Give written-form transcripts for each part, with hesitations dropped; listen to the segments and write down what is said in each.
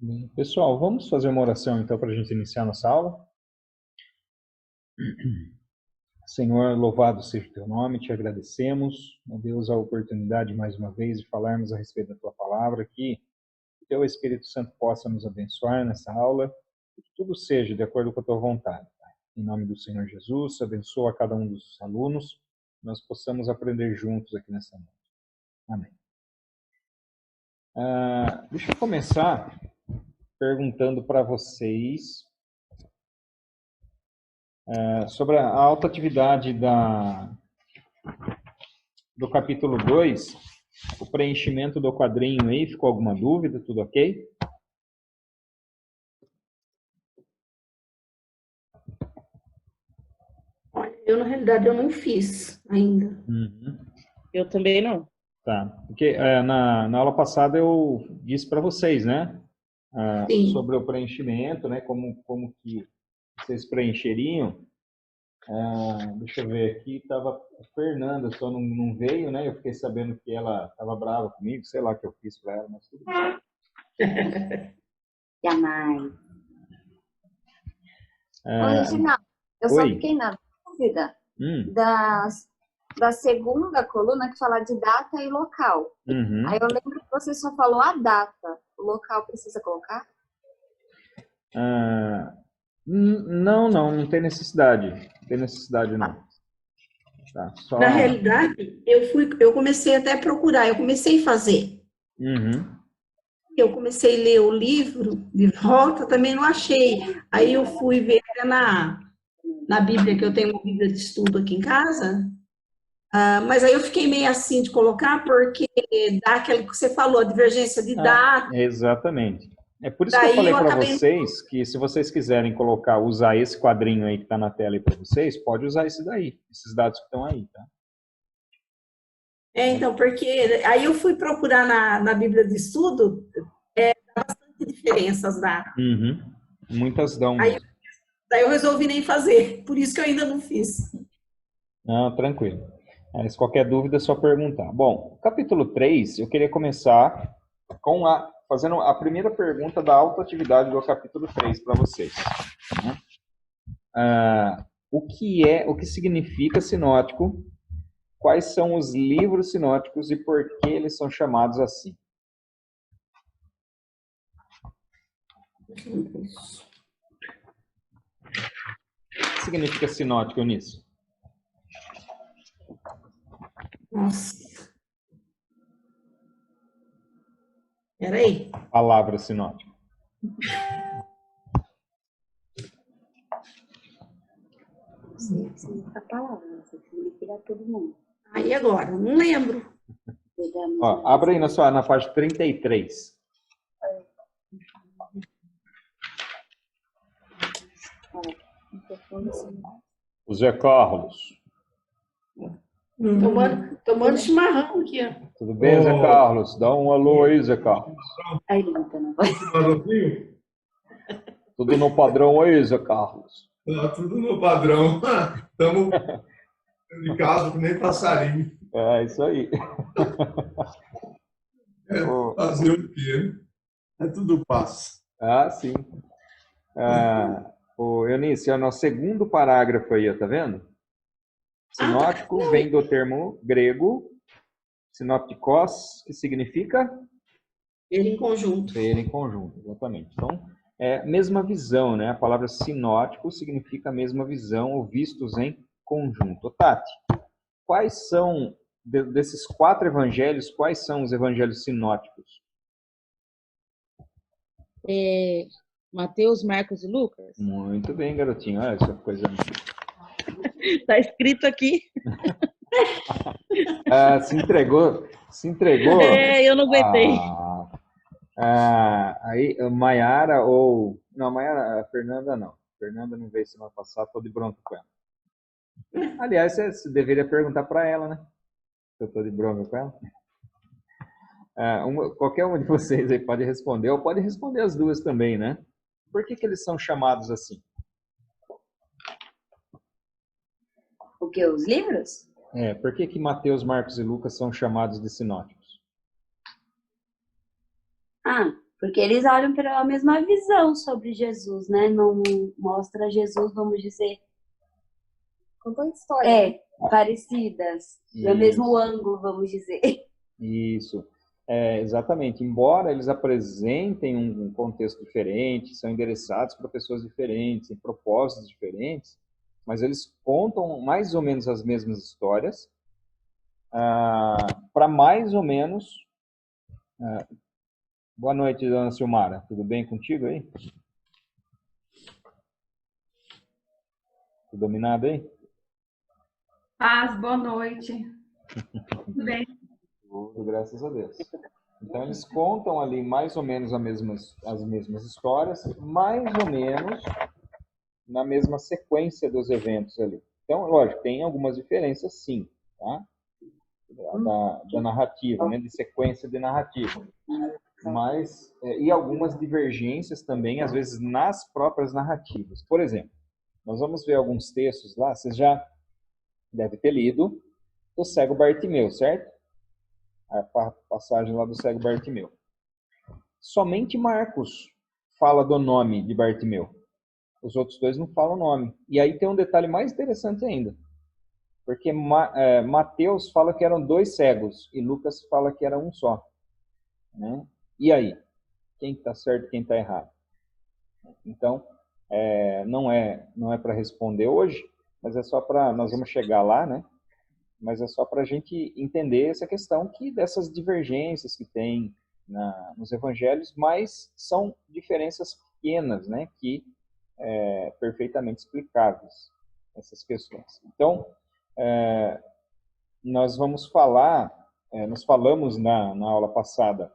Bem, pessoal, vamos fazer uma oração então para a gente iniciar nossa aula. Senhor, louvado seja o teu nome, te agradecemos, ó Deus, a oportunidade mais uma vez de falarmos a respeito da tua palavra, que o teu Espírito Santo possa nos abençoar nessa aula, e que tudo seja de acordo com a tua vontade, Pai. Em nome do Senhor Jesus, abençoa cada um dos alunos, que nós possamos aprender juntos aqui nessa noite. Amém. Deixa eu começar perguntando para vocês sobre a alta atividade do capítulo 2, o preenchimento do quadrinho aí, ficou alguma dúvida? Tudo ok? Eu, na realidade, eu não fiz ainda. Uhum. Eu também não. Tá, porque na aula passada eu disse para vocês, né? Sobre o preenchimento, né? Como que vocês preencheriam. Deixa eu ver aqui, estava a Fernanda, só não veio, né? Eu fiquei sabendo que ela estava brava comigo, sei lá o que eu fiz para ela, mas tudo bem. Jamais. Reginaldo, eu só fiquei na dúvida da segunda coluna que fala de data e local. Uhum. Aí eu lembro que você só falou a data. O local precisa colocar? Não tem necessidade. Não tem necessidade, não. Tá, só... Na realidade, eu comecei até a procurar, eu comecei a fazer. Uhum. Eu comecei a ler o livro de volta, também não achei. Aí eu fui ver na Bíblia, que eu tenho uma Bíblia de estudo aqui em casa, mas aí eu fiquei meio assim de colocar, porque dá aquele que você falou, a divergência de data. Exatamente. É por isso que eu falei para vocês que se vocês quiserem usar esse quadrinho aí que está na tela aí para vocês, pode usar esse daí, esses dados que estão aí, tá? Então, porque aí eu fui procurar na Bíblia de estudo, dá bastante diferenças da. Uhum. Muitas dão. Daí eu resolvi nem fazer, por isso que eu ainda não fiz. Não, tranquilo. Se qualquer dúvida é só perguntar. Bom, capítulo 3, eu queria começar com fazendo a primeira pergunta da autoatividade do capítulo 3 para vocês. O que significa sinótico? Quais são os livros sinóticos e por que eles são chamados assim? O que significa sinótico nisso? Nossa. Peraí. Palavra sinótico. Significa palavra, significa todo mundo. Aí agora, não lembro. Ó, abre aí na página 33. O Zé Carlos. Tomando chimarrão aqui, ó. Tudo bem, Zé Carlos? Dá um alô aí, Zé Carlos. Aí, Luta, Tudo no padrão aí, Zé Carlos. Tudo no padrão. Estamos em casa que nem passarinho. É isso aí. Fazer o quê? É tudo paz. Sim. Eunice, no segundo parágrafo aí, tá vendo? Sinótico vem do termo grego sinoptikos, que significa? Ver em conjunto. Ver em conjunto, exatamente. Então, mesma visão, né? A palavra sinótico significa mesma visão ou vistos em conjunto. Tati, quais são, desses 4 evangelhos, quais são os evangelhos sinóticos? Mateus, Marcos e Lucas? Muito bem, garotinho. Olha essa coisa. Tá escrito aqui. Se entregou. Eu não aguentei. Aí, Maiara ou... Não, Maiara, a Fernanda não. Fernanda não veio semana passada, tô de bronca com ela. Aliás, você deveria perguntar para ela, né? Se eu tô de bronca com ela. Qualquer um de vocês aí pode responder, ou pode responder as duas também, né? Por que eles são chamados assim? O que? Os livros? Por que Mateus, Marcos e Lucas são chamados de sinóticos? Porque eles olham pela mesma visão sobre Jesus, né? Não mostra Jesus, vamos dizer, contando história. Parecidas, no mesmo ângulo, vamos dizer. Isso. Exatamente. Embora eles apresentem um contexto diferente, são endereçados para pessoas diferentes, em propósitos diferentes, mas eles contam mais ou menos as mesmas histórias, para mais ou menos... Boa noite, dona Silmara. Tudo bem contigo aí? Tudo dominado aí? Paz, boa noite. Tudo bem? Tudo, graças a Deus. Então, eles contam ali mais ou menos as mesmas histórias, mais ou menos na mesma sequência dos eventos ali. Então, lógico, tem algumas diferenças, sim, tá? Da narrativa, né? De sequência de narrativa. Mas, e algumas divergências também, às vezes, nas próprias narrativas. Por exemplo, nós vamos ver alguns textos lá, você já deve ter lido o cego Bartimeu, certo? A passagem lá do cego Bartimeu. Somente Marcos fala do nome de Bartimeu. Os outros dois não falam o nome. E aí tem um detalhe mais interessante ainda. Porque Mateus fala que eram 2 cegos e Lucas fala que era um só. Né? E aí? Quem está certo e quem está errado? Então, não é para responder hoje, mas é só para... Nós vamos chegar lá, né? Mas é só para a gente entender essa questão que dessas divergências que tem nos evangelhos, mas são diferenças pequenas, né? Que perfeitamente explicáveis, essas questões. Então, nós vamos falar, nós falamos na aula passada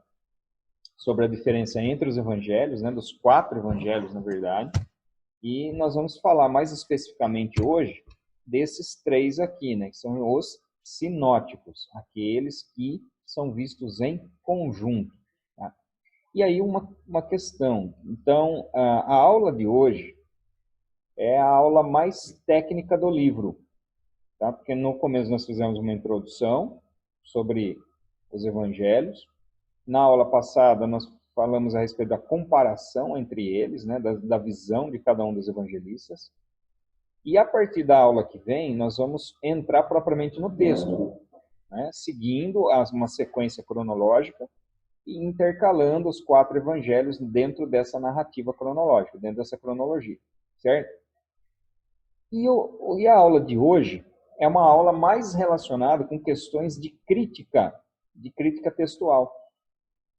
sobre a diferença entre os evangelhos, né, dos 4 evangelhos, na verdade, e nós vamos falar mais especificamente hoje desses 3 aqui, né, que são os sinóticos, aqueles que são vistos em conjunto. Tá? E aí uma questão, então, a aula de hoje é a aula mais técnica do livro, tá? Porque no começo nós fizemos uma introdução sobre os evangelhos. Na aula passada, nós falamos a respeito da comparação entre eles, né, da visão de cada um dos evangelistas. E a partir da aula que vem, nós vamos entrar propriamente no texto, né, seguindo uma sequência cronológica e intercalando os 4 evangelhos dentro dessa narrativa cronológica, dentro dessa cronologia, certo? E a aula de hoje é uma aula mais relacionada com questões de crítica textual.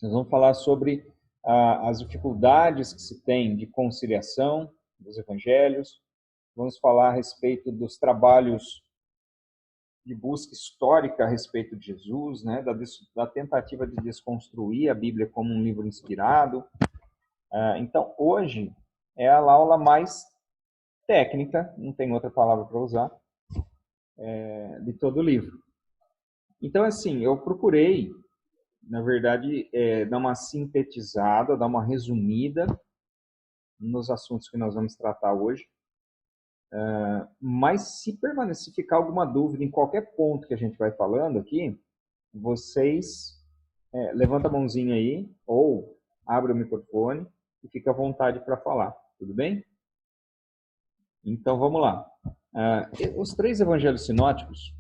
Nós vamos falar sobre as dificuldades que se tem de conciliação dos evangelhos. Vamos falar a respeito dos trabalhos de busca histórica a respeito de Jesus, né? Da tentativa de desconstruir a Bíblia como um livro inspirado. Então, hoje é a aula mais técnica, não tem outra palavra para usar, de todo o livro. Então, assim, eu procurei, na verdade, dar uma sintetizada, dar uma resumida nos assuntos que nós vamos tratar hoje. Mas se ficar alguma dúvida em qualquer ponto que a gente vai falando aqui, vocês levantam a mãozinha aí, ou abre o microfone e fica à vontade para falar, tudo bem? Então, vamos lá. Os 3 evangelhos sinóticos,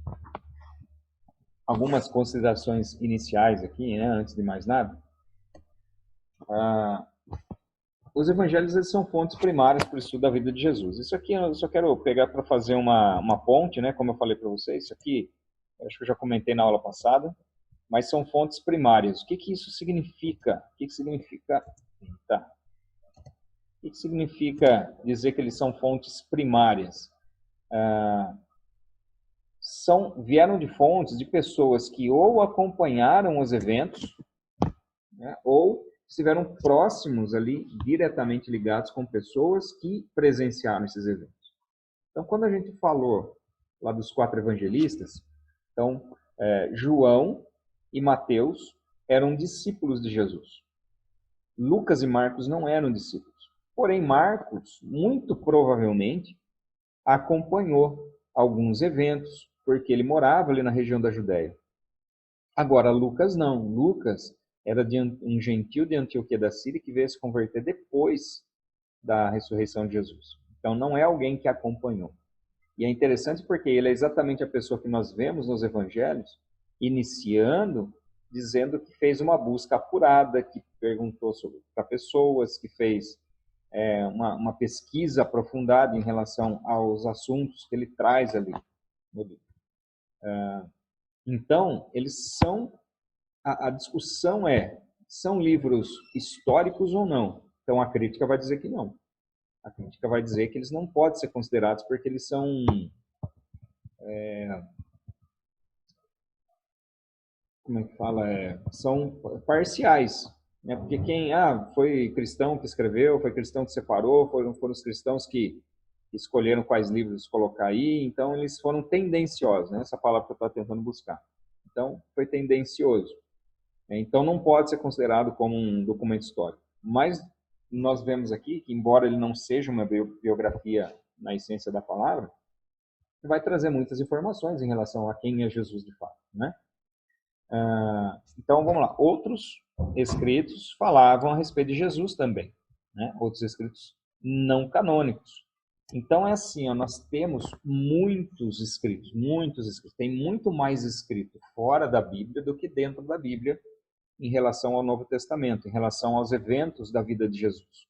algumas considerações iniciais aqui, né, antes de mais nada. Os evangelhos, eles são fontes primárias para o estudo da vida de Jesus. Isso aqui eu só quero pegar para fazer uma ponte, né, como eu falei para vocês. Isso aqui, eu acho que eu já comentei na aula passada, mas são fontes primárias. O que isso significa? O que significa... Tá. O que significa dizer que eles são fontes primárias? Vieram de fontes de pessoas que ou acompanharam os eventos, né, ou estiveram próximos ali, diretamente ligados com pessoas que presenciaram esses eventos. Então, quando a gente falou lá dos 4 evangelistas, então, João e Mateus eram discípulos de Jesus. Lucas e Marcos não eram discípulos. Porém, Marcos, muito provavelmente, acompanhou alguns eventos, porque ele morava ali na região da Judéia. Agora, Lucas não. Lucas era de um gentil de Antioquia da Síria que veio se converter depois da ressurreição de Jesus. Então, não é alguém que acompanhou. E é interessante porque ele é exatamente a pessoa que nós vemos nos evangelhos, iniciando, dizendo que fez uma busca apurada, que perguntou para pessoas, que fez uma pesquisa aprofundada em relação aos assuntos que ele traz ali no livro. Então, eles são... A discussão são livros históricos ou não? Então, a crítica vai dizer que não. A crítica vai dizer que eles não podem ser considerados porque eles são... como é que fala? São parciais. Né? Porque quem foi cristão que escreveu, foi cristão que separou, foram os cristãos que escolheram quais livros colocar aí, então eles foram tendenciosos, né? Essa palavra que eu estava tentando buscar. Então, foi tendencioso. Então, não pode ser considerado como um documento histórico. Mas nós vemos aqui que, embora ele não seja uma biografia na essência da palavra, vai trazer muitas informações em relação a quem é Jesus de fato, né? Então, vamos lá. Outros escritos falavam a respeito de Jesus também, né? Outros escritos não canônicos. Então, é assim, nós temos muitos escritos. Tem muito mais escrito fora da Bíblia do que dentro da Bíblia em relação ao Novo Testamento, em relação aos eventos da vida de Jesus.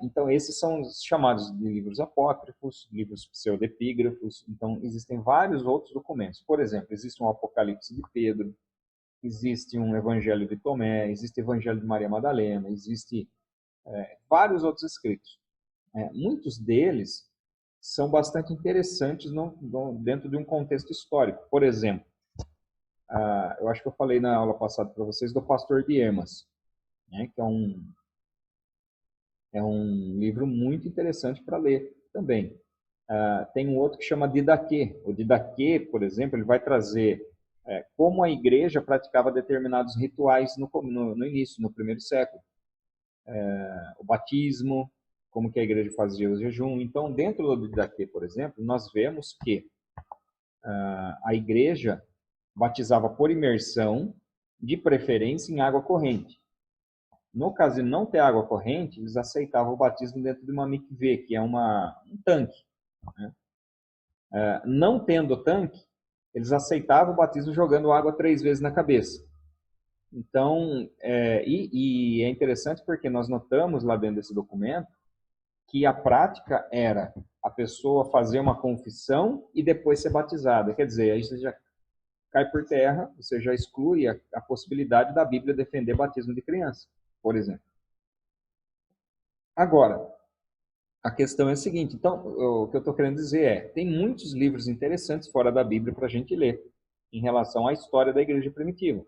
Então, esses são os chamados de livros apócrifos, livros pseudepígrafos. Então, existem vários outros documentos. Por exemplo, existe um Apocalipse de Pedro, existe um Evangelho de Tomé, existe o Evangelho de Maria Madalena, existe vários outros escritos. Muitos deles são bastante interessantes dentro de um contexto histórico. Por exemplo, eu acho que eu falei na aula passada para vocês do Pastor Diemas, né, que é um livro muito interessante para ler também. Tem um outro que chama Didaquê. O Didaquê, por exemplo, ele vai trazer como a igreja praticava determinados rituais no início, no primeiro século. O batismo, como que a igreja fazia o jejum. Então, dentro do Didaquê, por exemplo, nós vemos que a igreja batizava por imersão, de preferência em água corrente. No caso de não ter água corrente, eles aceitavam o batismo dentro de uma mikvê, que é um tanque. Né? Não tendo tanque, eles aceitavam o batismo jogando água 3 vezes na cabeça. Então, e é interessante porque nós notamos lá dentro desse documento que a prática era a pessoa fazer uma confissão e depois ser batizada. Quer dizer, aí você já cai por terra, você já exclui a possibilidade da Bíblia defender batismo de criança, por exemplo. Agora, a questão é a seguinte, então, o que eu estou querendo dizer tem muitos livros interessantes fora da Bíblia para a gente ler, em relação à história da igreja primitiva.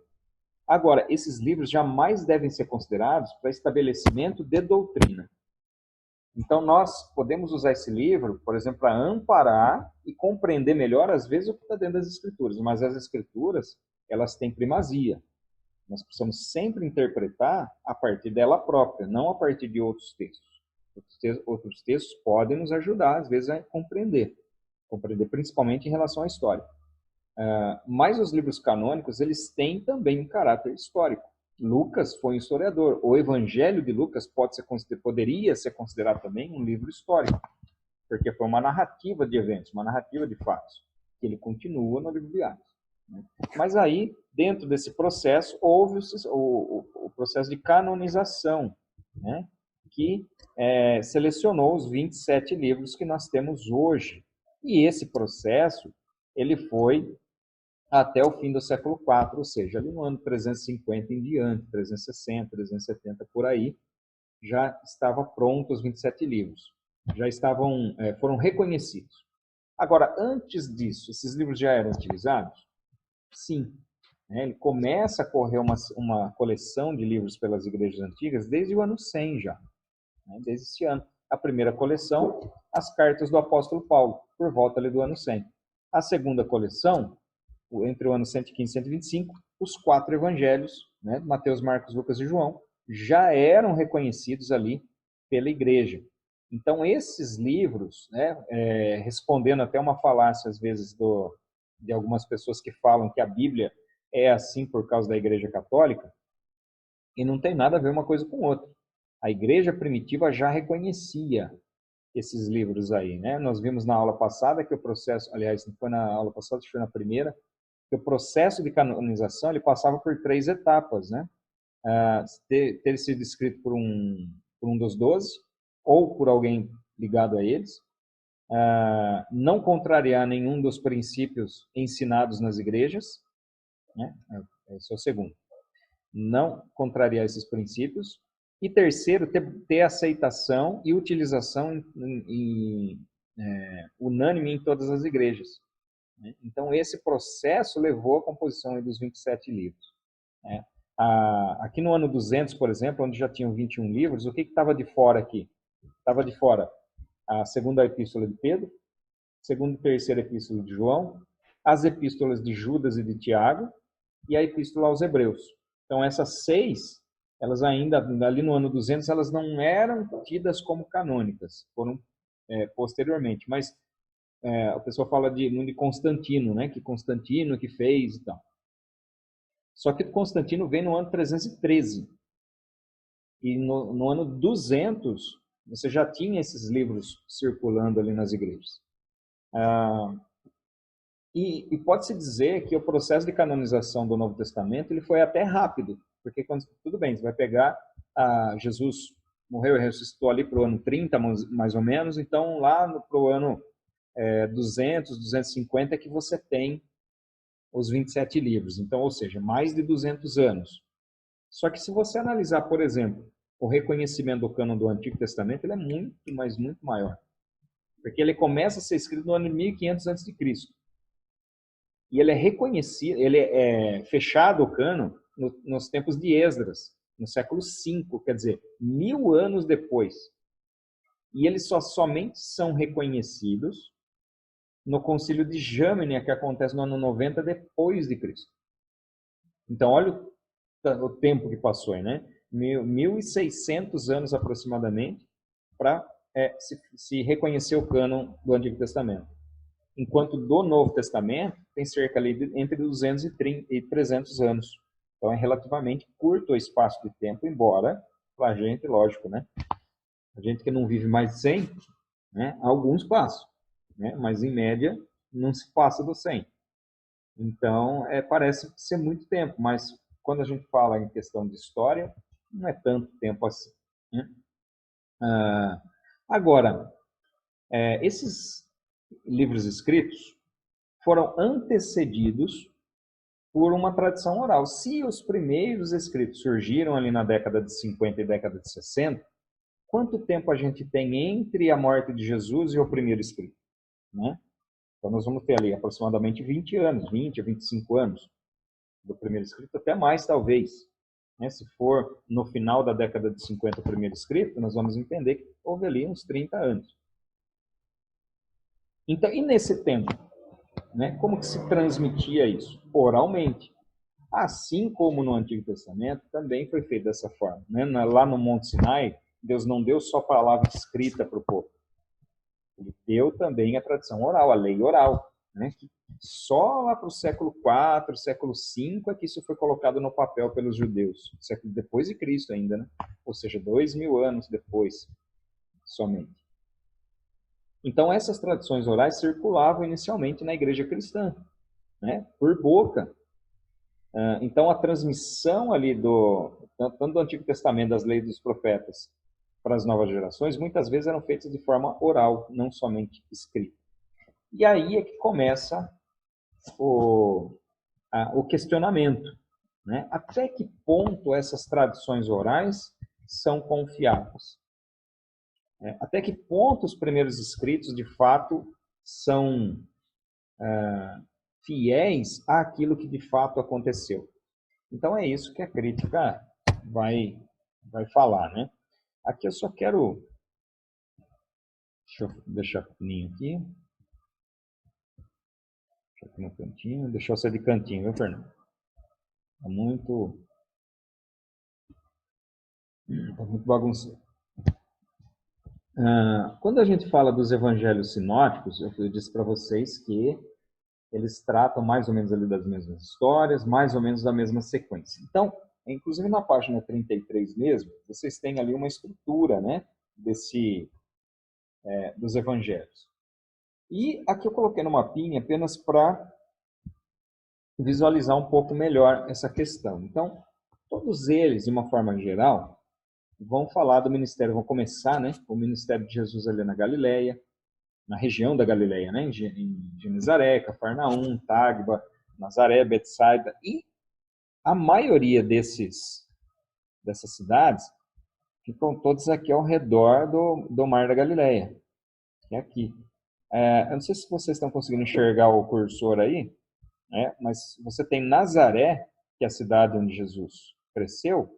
Agora, esses livros jamais devem ser considerados para estabelecimento de doutrina. Então, nós podemos usar esse livro, por exemplo, para amparar e compreender melhor, às vezes, o que está dentro das Escrituras. Mas as Escrituras, elas têm primazia. Nós precisamos sempre interpretar a partir dela própria, não a partir de outros textos. Outros textos podem nos ajudar, às vezes, a compreender principalmente em relação à história. Mas os livros canônicos, eles têm também um caráter histórico. Lucas foi um historiador. O Evangelho de Lucas poderia ser considerado também um livro histórico, porque foi uma narrativa de eventos, uma narrativa de fatos, que ele continua no livro de Atos. Né? Mas aí, dentro desse processo, houve o processo de canonização, né? Que selecionou os 27 livros que nós temos hoje. E esse processo, ele foi até o fim do século IV, ou seja, ali no ano 350 em diante, 360, 370, por aí, já estava pronto os 27 livros. Já foram reconhecidos. Agora, antes disso, esses livros já eram utilizados? Sim. Ele começa a correr uma coleção de livros pelas igrejas antigas desde o ano 100 já. Desde esse ano. A primeira coleção, as cartas do apóstolo Paulo, por volta ali do ano 100. A segunda coleção, entre o ano 115 e 125, os 4 evangelhos, né, Mateus, Marcos, Lucas e João, já eram reconhecidos ali pela igreja. Então, esses livros, né, respondendo até uma falácia, às vezes, de algumas pessoas que falam que a Bíblia é assim por causa da Igreja Católica, E não tem nada a ver uma coisa com outra. A igreja primitiva já reconhecia esses livros aí, né? Nós vimos na aula passada que o processo, aliás, não foi na aula passada, acho que foi na primeira, que o processo de canonização ele passava por 3 etapas, né? Ter sido escrito por um dos 12 ou por alguém ligado a eles, não contrariar nenhum dos princípios ensinados nas igrejas, né? Esse é o segundo. Não contrariar esses princípios. E terceiro, ter aceitação e utilização unânime em todas as igrejas. Né? Então, esse processo levou à composição dos 27 livros. Né? Aqui no ano 200, por exemplo, onde já tinham 21 livros, o que estava de fora aqui? Estava de fora a segunda epístola de Pedro, segunda e terceira epístola de João, as epístolas de Judas e de Tiago e a epístola aos Hebreus. Então, essas 6, elas ainda, ali no ano 200, elas não eram tidas como canônicas, foram posteriormente. Mas a pessoa fala de Constantino, né? Que Constantino que fez e tal. Só que Constantino vem no ano 313. E no ano 200, você já tinha esses livros circulando ali nas igrejas. E pode-se dizer que o processo de canonização do Novo Testamento ele foi até rápido, porque tudo bem, você vai pegar Jesus morreu e ressuscitou ali para o ano 30, mais ou menos, então lá para o ano 200, 250 é que você tem os 27 livros, então, ou seja, mais de 200 anos. Só que se você analisar, por exemplo, o reconhecimento do cânon do Antigo Testamento, ele é muito, mas muito maior, porque ele começa a ser escrito no ano 1500 a.C., e ele é reconhecido, ele é fechado o cânon nos tempos de Esdras, no século V, quer dizer, 1000 anos depois. E eles somente são reconhecidos no Concílio de Jâmnia, que acontece no ano 90 depois de Cristo. Então, olha o tempo que passou aí, né? 1600 anos aproximadamente para se reconhecer o cânon do Antigo Testamento. Enquanto do Novo Testamento tem cerca ali entre 200 e 300 anos. Então é relativamente curto o espaço de tempo, embora a gente, lógico, né? A gente que não vive mais de 100, né? Alguns passam, né? Mas em média não se passa do 100. Então parece ser muito tempo, mas quando a gente fala em questão de história, não é tanto tempo assim. Né? Agora, esses livros escritos foram antecedidos por uma tradição oral. Se os primeiros escritos surgiram ali na década de 50 e década de 60, quanto tempo a gente tem entre a morte de Jesus e o primeiro escrito? Né? Então nós vamos ter ali aproximadamente 20 anos, 20 a 25 anos do primeiro escrito, até mais talvez. Né? Se for no final da década de 50 o primeiro escrito, nós vamos entender que houve ali uns 30 anos. Então, e nesse tempo, né, como que se transmitia isso? Oralmente. Assim como no Antigo Testamento, também foi feito dessa forma. Né? Lá no Monte Sinai, Deus não deu só palavra escrita para o povo. Ele deu também a tradição oral, a lei oral. Né? Que só lá para o século IV, século V, é que isso foi colocado no papel pelos judeus. Século depois de Cristo ainda, né? Ou seja, 2000 anos depois, somente. Então, essas tradições orais circulavam inicialmente na igreja cristã, né? Por boca. Então, a transmissão ali tanto do Antigo Testamento, das leis dos profetas, para as novas gerações, muitas vezes eram feitas de forma oral, não somente escrita. E aí é que começa o questionamento, né? Até que ponto essas tradições orais são confiáveis? Até que ponto os primeiros escritos, de fato, são fiéis àquilo que de fato aconteceu? Então é isso que a crítica vai falar, né? Aqui eu só quero... Deixa eu deixar pequenininho aqui. Deixa aqui no cantinho. Deixa eu ser de cantinho, viu, Fernando? Tá muito bagunçado. Quando a gente fala dos evangelhos sinóticos, eu disse para vocês que eles tratam mais ou menos ali das mesmas histórias, mais ou menos da mesma sequência. Então, inclusive na página 33 mesmo, vocês têm ali uma estrutura, né, dos evangelhos. E aqui eu coloquei no mapinha apenas para visualizar um pouco melhor essa questão. Então, todos eles, de uma forma geral, vão falar do ministério, vão começar, né, o ministério de Jesus ali na Galileia, na região da Galileia, né, em Genezaré, Cafarnaum, Tágba, Nazaré, Betsaida, e a maioria dessas cidades ficam todos aqui ao redor do Mar da Galileia, que é aqui. Eu não sei se vocês estão conseguindo enxergar o cursor aí, né, mas você tem Nazaré, que é a cidade onde Jesus cresceu,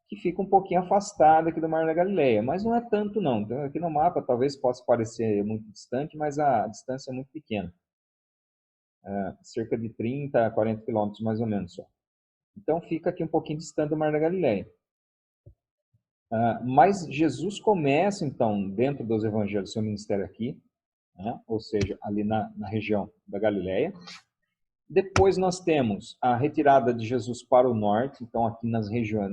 que fica um pouquinho afastada aqui do Mar da Galileia, mas não é tanto não. Então, aqui no mapa talvez possa parecer muito distante, mas a distância é muito pequena. Cerca de 30 a 40 quilômetros mais ou menos só. Então fica aqui um pouquinho distante do Mar da Galileia. Mas Jesus começa então, dentro dos evangelhos, seu ministério aqui, né? Ou seja, ali na região da Galileia. Depois nós temos a retirada de Jesus para o norte, então aqui na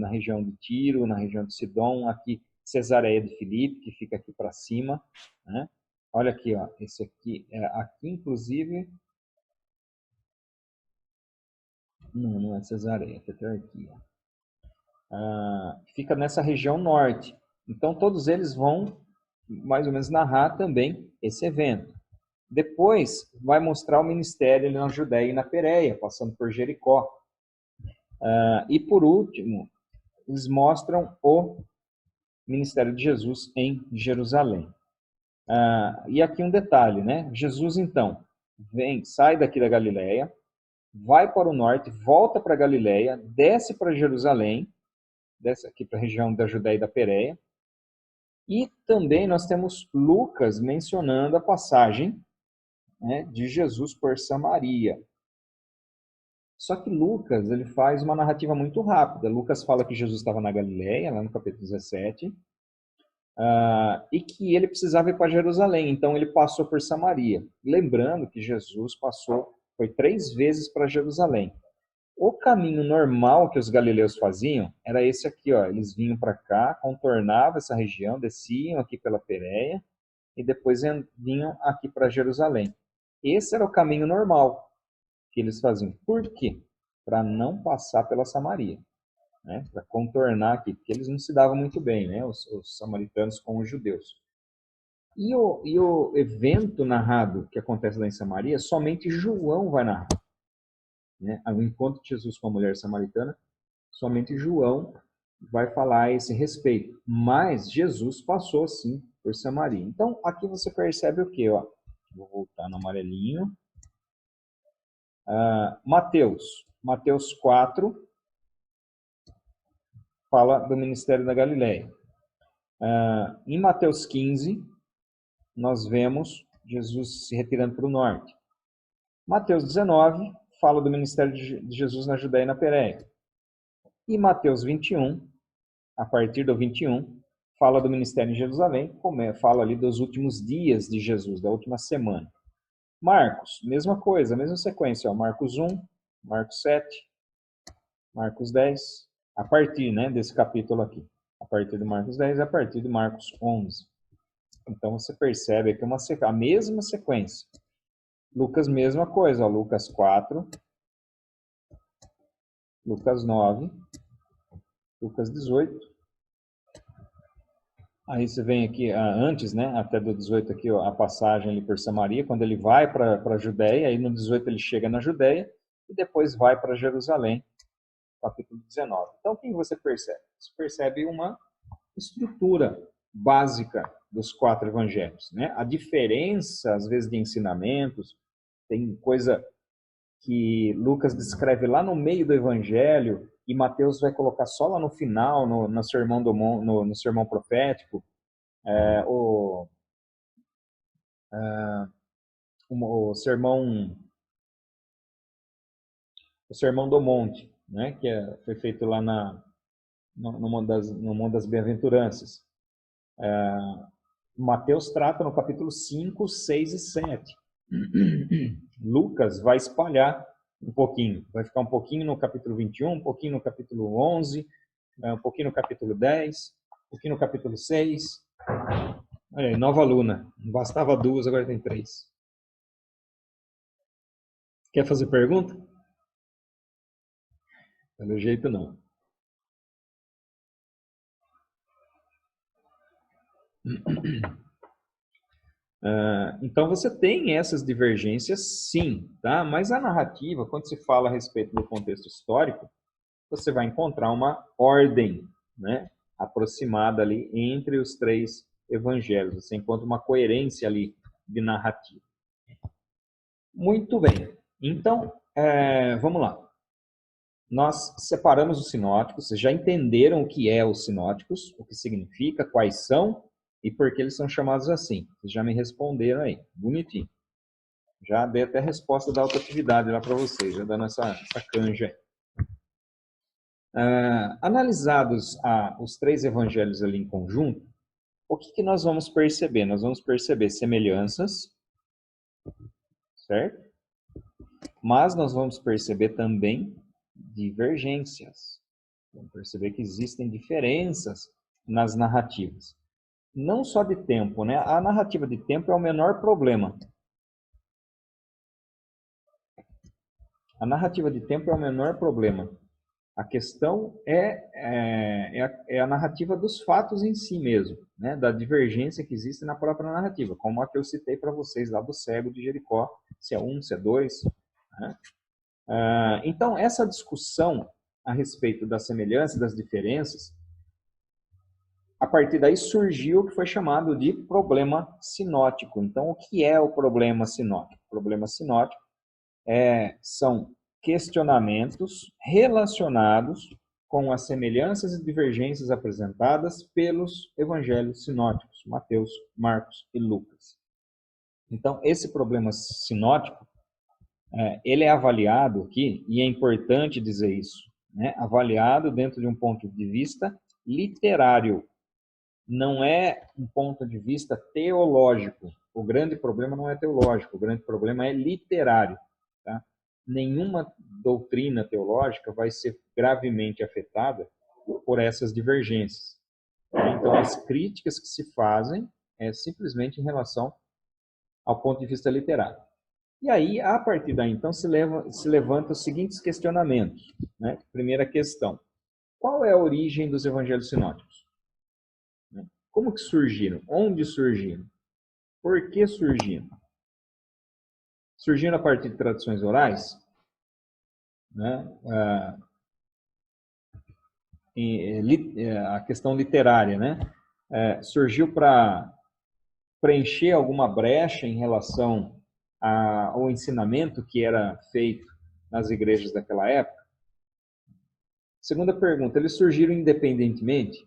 região de Tiro, na região de Sidom, aqui Cesareia de Filipe, que fica aqui para cima, né? Olha aqui, ó, esse aqui, aqui inclusive, não é Cesareia, até aqui, ó. Fica nessa região norte. Então todos eles vão mais ou menos narrar também esse evento. Depois vai mostrar o ministério ali na Judéia e na Pérea, passando por Jericó. E por último, eles mostram o ministério de Jesus em Jerusalém. E aqui um detalhe, né? Jesus então sai daqui da Galileia, vai para o norte, volta para a Galileia, desce para Jerusalém, desce aqui para a região da Judéia e da Pérea. E também nós temos Lucas mencionando a passagem, né, de Jesus por Samaria. Só que Lucas, ele faz uma narrativa muito rápida. Lucas fala que Jesus estava na Galileia, lá no capítulo 17, e que ele precisava ir para Jerusalém, então ele passou por Samaria. Lembrando que Jesus foi 3 vezes para Jerusalém. O caminho normal que os galileus faziam era esse aqui, ó. Eles vinham para cá, contornavam essa região, desciam aqui pela Pérea e depois vinham aqui para Jerusalém. Esse era o caminho normal que eles faziam. Por quê? Para não passar pela Samaria, né? Para contornar aqui, porque eles não se davam muito bem, né? Os samaritanos com os judeus. E o evento narrado que acontece lá em Samaria, somente João vai narrar, né? O encontro de Jesus com a mulher samaritana, somente João vai falar a esse respeito. Mas Jesus passou, sim, por Samaria. Então, aqui você percebe o quê? Ó, vou voltar no amarelinho. Mateus 4 fala do ministério da Galileia. Em Mateus 15, nós vemos Jesus se retirando para o norte. Mateus 19 fala do ministério de Jesus na Judéia e na Pérea. E Mateus 21, a partir do 21, fala do ministério em Jerusalém, fala ali dos últimos dias de Jesus, da última semana. Marcos, mesma coisa, mesma sequência. Ó, Marcos 1, Marcos 7, Marcos 10, a partir, né, desse capítulo aqui. A partir de Marcos 10 e a partir de Marcos 11. Então você percebe aqui a mesma sequência. Lucas, mesma coisa. Ó, Lucas 4, Lucas 9, Lucas 18. Aí você vem aqui, antes, né, até do 18 aqui, ó, a passagem ali por Samaria, quando ele vai para a Judéia, aí no 18 ele chega na Judéia e depois vai para Jerusalém, capítulo 19. Então, o que você percebe? Você percebe uma estrutura básica dos 4 evangelhos, né? A diferença, às vezes, de ensinamentos, tem coisa que Lucas descreve lá no meio do evangelho e Mateus vai colocar só lá no final, no sermão no sermão profético, o sermão do monte, né, que foi feito lá no Monte das Bem-aventuranças. Mateus trata no capítulo 5, 6 e 7. Lucas vai espalhar Um pouquinho. Vai ficar um pouquinho no capítulo 21, um pouquinho no capítulo 11, um pouquinho no capítulo 10, um pouquinho no capítulo 6. Olha aí, nova aluna. Bastava 2, agora tem 3. Quer fazer pergunta? Pelo jeito, não. Então, você tem essas divergências, sim, tá? Mas a narrativa, quando se fala a respeito do contexto histórico, você vai encontrar uma ordem, né, aproximada ali entre os 3 evangelhos. Você encontra uma coerência ali de narrativa. Muito bem. Então, vamos lá. Nós separamos os sinóticos. Vocês já entenderam o que é os sinóticos, o que significa, quais são e por que eles são chamados assim. Vocês já me responderam aí. Bonitinho. Já dei até a resposta da autoatividade lá para vocês, já dando essa canja aí. Analisados os 3 evangelhos ali em conjunto, o que nós vamos perceber? Nós vamos perceber semelhanças, certo? Mas nós vamos perceber também divergências. Vamos perceber que existem diferenças nas narrativas. Não só de tempo, né? A narrativa de tempo é o menor problema. A narrativa de tempo é o menor problema. A questão é a narrativa dos fatos em si mesmo, né? Da divergência que existe na própria narrativa, como a que eu citei para vocês lá do cego de Jericó, se é 1, se é 2. Né? Então, essa discussão a respeito da semelhança e das diferenças, a partir daí surgiu o que foi chamado de problema sinótico. Então, o que é o problema sinótico? O problema sinótico são questionamentos relacionados com as semelhanças e divergências apresentadas pelos evangelhos sinóticos, Mateus, Marcos e Lucas. Então, esse problema sinótico, ele é avaliado aqui, e é importante dizer isso, né? Avaliado dentro de um ponto de vista literário. Não é um ponto de vista teológico. O grande problema não é teológico, o grande problema é literário. Tá? Nenhuma doutrina teológica vai ser gravemente afetada por essas divergências. Então, as críticas que se fazem é simplesmente em relação ao ponto de vista literário. E aí, a partir daí, então, se levantam os seguintes questionamentos. Né? Primeira questão: qual é a origem dos evangelhos sinóticos? Como que surgiram? Onde surgiram? Por que surgiram? Surgiram a partir de tradições orais? Né? A questão literária, né? Surgiu para preencher alguma brecha em relação ao ensinamento que era feito nas igrejas daquela época? Segunda pergunta: eles surgiram independentemente?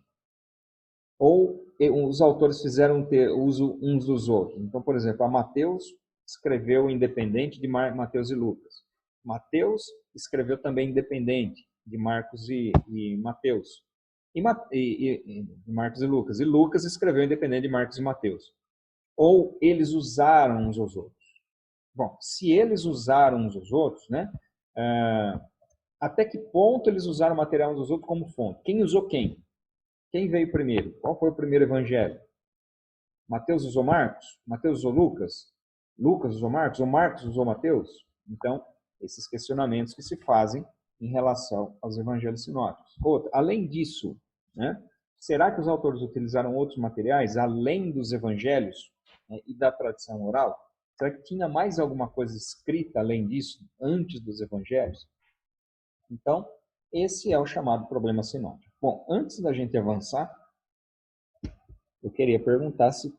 Ou os autores fizeram ter uso uns dos outros? Então, por exemplo, a Mateus escreveu independente de Mateus e Lucas. Mateus escreveu também independente de Marcos e Mateus. Marcos e Lucas. E Lucas escreveu independente de Marcos e Mateus. Ou eles usaram uns aos outros? Bom, se eles usaram uns aos outros, né? Até que ponto eles usaram o material uns aos outros como fonte? Quem usou quem? Quem veio primeiro? Qual foi o primeiro evangelho? Mateus usou Marcos? Mateus usou Lucas? Lucas usou Marcos? Ou Marcos usou Mateus? Então, esses questionamentos que se fazem em relação aos evangelhos sinóticos. Além disso, né, será que os autores utilizaram outros materiais além dos evangelhos, né, e da tradição oral? Será que tinha mais alguma coisa escrita além disso, antes dos evangelhos? Então, esse é o chamado problema sinótico. Bom, antes da gente avançar, eu queria perguntar se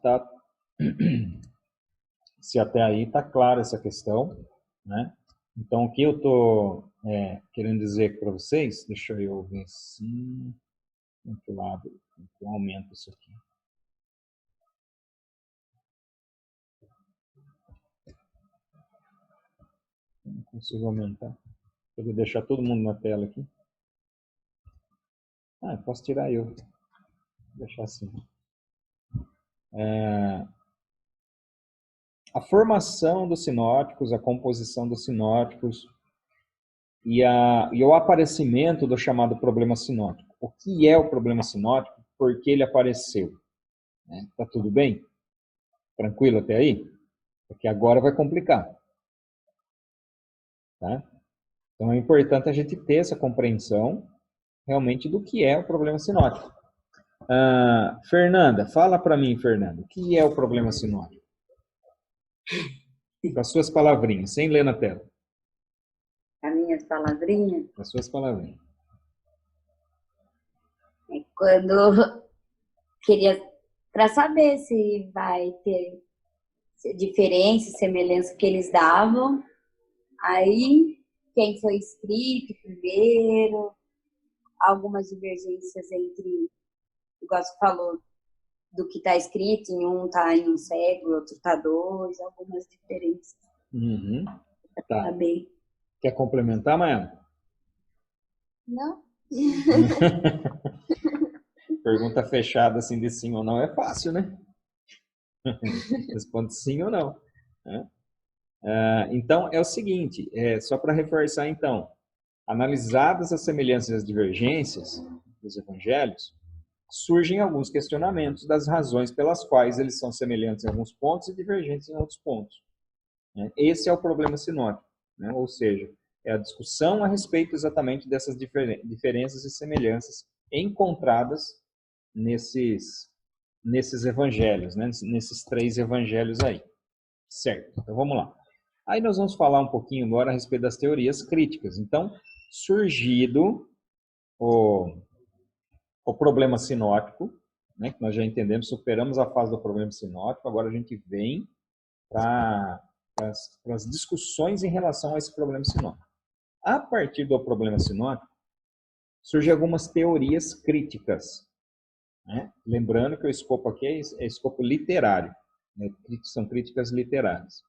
até aí está clara essa questão, né? Então, o que eu estou querendo dizer para vocês, deixa eu ver se... Do que lado eu aumento isso aqui. Não consigo aumentar. Eu vou deixar todo mundo na tela aqui. Eu posso tirar eu. Vou deixar assim. A formação dos sinóticos, a composição dos sinóticos, e o aparecimento do chamado problema sinótico. O que é o problema sinótico? Por que ele apareceu? Tá tudo bem? Tranquilo até aí? Porque agora vai complicar. Tá? Então é importante a gente ter essa compreensão realmente do que é o problema sinótico. Fernanda, fala para mim, Fernanda, o que é o problema sinótico? Com as suas palavrinhas, sem ler na tela. As minhas palavrinhas? Com as suas palavrinhas. É quando queria, para saber se vai ter diferença, semelhança que eles davam, aí quem foi escrito primeiro, algumas divergências entre, igual você falou, do que está escrito, em um está em um século, outro está dois, algumas diferenças. Uhum. Tá. Tá bem. Quer complementar, Maia? Não. Pergunta fechada assim de sim ou não é fácil, né? Responde sim ou não. Então, é o seguinte, só para reforçar então, analisadas as semelhanças e as divergências dos evangelhos, surgem alguns questionamentos das razões pelas quais eles são semelhantes em alguns pontos e divergentes em outros pontos. Esse é o problema sinótico, né? Ou seja, é a discussão a respeito exatamente dessas diferenças e semelhanças encontradas nesses evangelhos, né? Nesses 3 evangelhos aí. Certo, então vamos lá. Aí nós vamos falar um pouquinho agora a respeito das teorias críticas. Então, surgido o problema sinótico, né, que nós já entendemos, superamos a fase do problema sinótico, agora a gente vem para as discussões em relação a esse problema sinótico. A partir do problema sinótico, surgem algumas teorias críticas, né? Lembrando que o escopo aqui é escopo literário, né? São críticas literárias.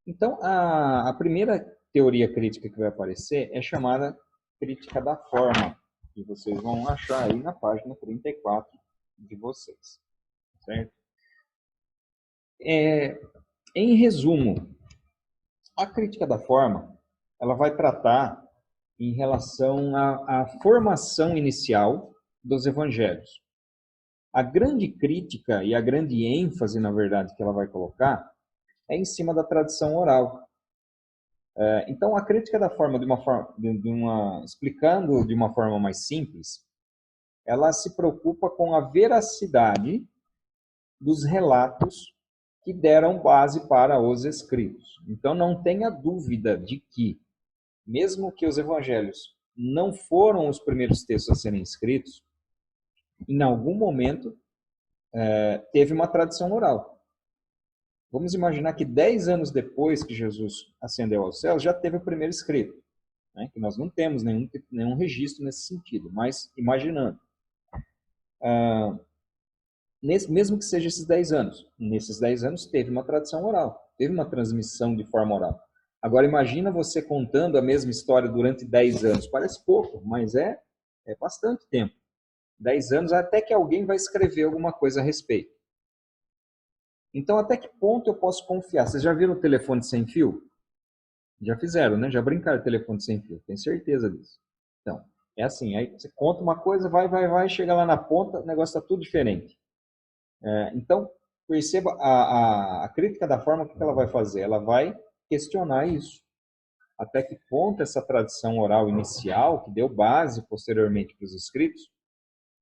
Então, a primeira teoria crítica que vai aparecer é chamada crítica da forma, que vocês vão achar aí na página 34 de vocês, certo? Em resumo, a crítica da forma, ela vai tratar em relação à formação inicial dos evangelhos. A grande crítica e a grande ênfase, na verdade, que ela vai colocar é em cima da tradição oral. Então, a crítica da forma, explicando de uma forma mais simples, ela se preocupa com a veracidade dos relatos que deram base para os escritos. Então, não tenha dúvida de que, mesmo que os evangelhos não foram os primeiros textos a serem escritos, em algum momento teve uma tradição oral. Vamos imaginar que 10 anos depois que Jesus ascendeu aos céus, já teve o primeiro escrito, né? Que nós não temos nenhum registro nesse sentido, mas imaginando. Mesmo que seja esses 10 anos, nesses 10 anos teve uma tradição oral, teve uma transmissão de forma oral. Agora imagina você contando a mesma história durante 10 anos. Parece pouco, mas é bastante tempo. 10 anos até que alguém vai escrever alguma coisa a respeito. Então, até que ponto eu posso confiar? Vocês já viram o telefone sem fio? Já fizeram, né? Já brincaram de telefone sem fio. Tenho certeza disso. Então, é assim. Aí você conta uma coisa, vai, chega lá na ponta, o negócio está tudo diferente. Então, perceba a crítica da forma, o que ela vai fazer? Ela vai questionar isso. Até que ponto essa tradição oral inicial, que deu base posteriormente para os escritos,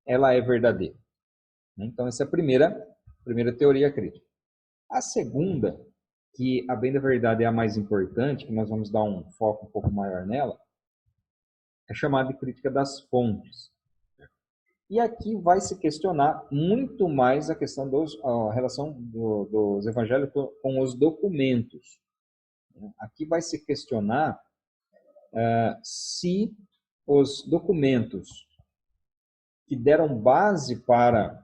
ela é verdadeira. Então, essa é a primeira teoria crítica. A segunda, que a bem da verdade é a mais importante, que nós vamos dar um foco um pouco maior nela, é chamada de crítica das fontes. E aqui vai se questionar muito mais a questão a relação dos evangelhos com os documentos. Aqui vai se questionar se os documentos que deram base para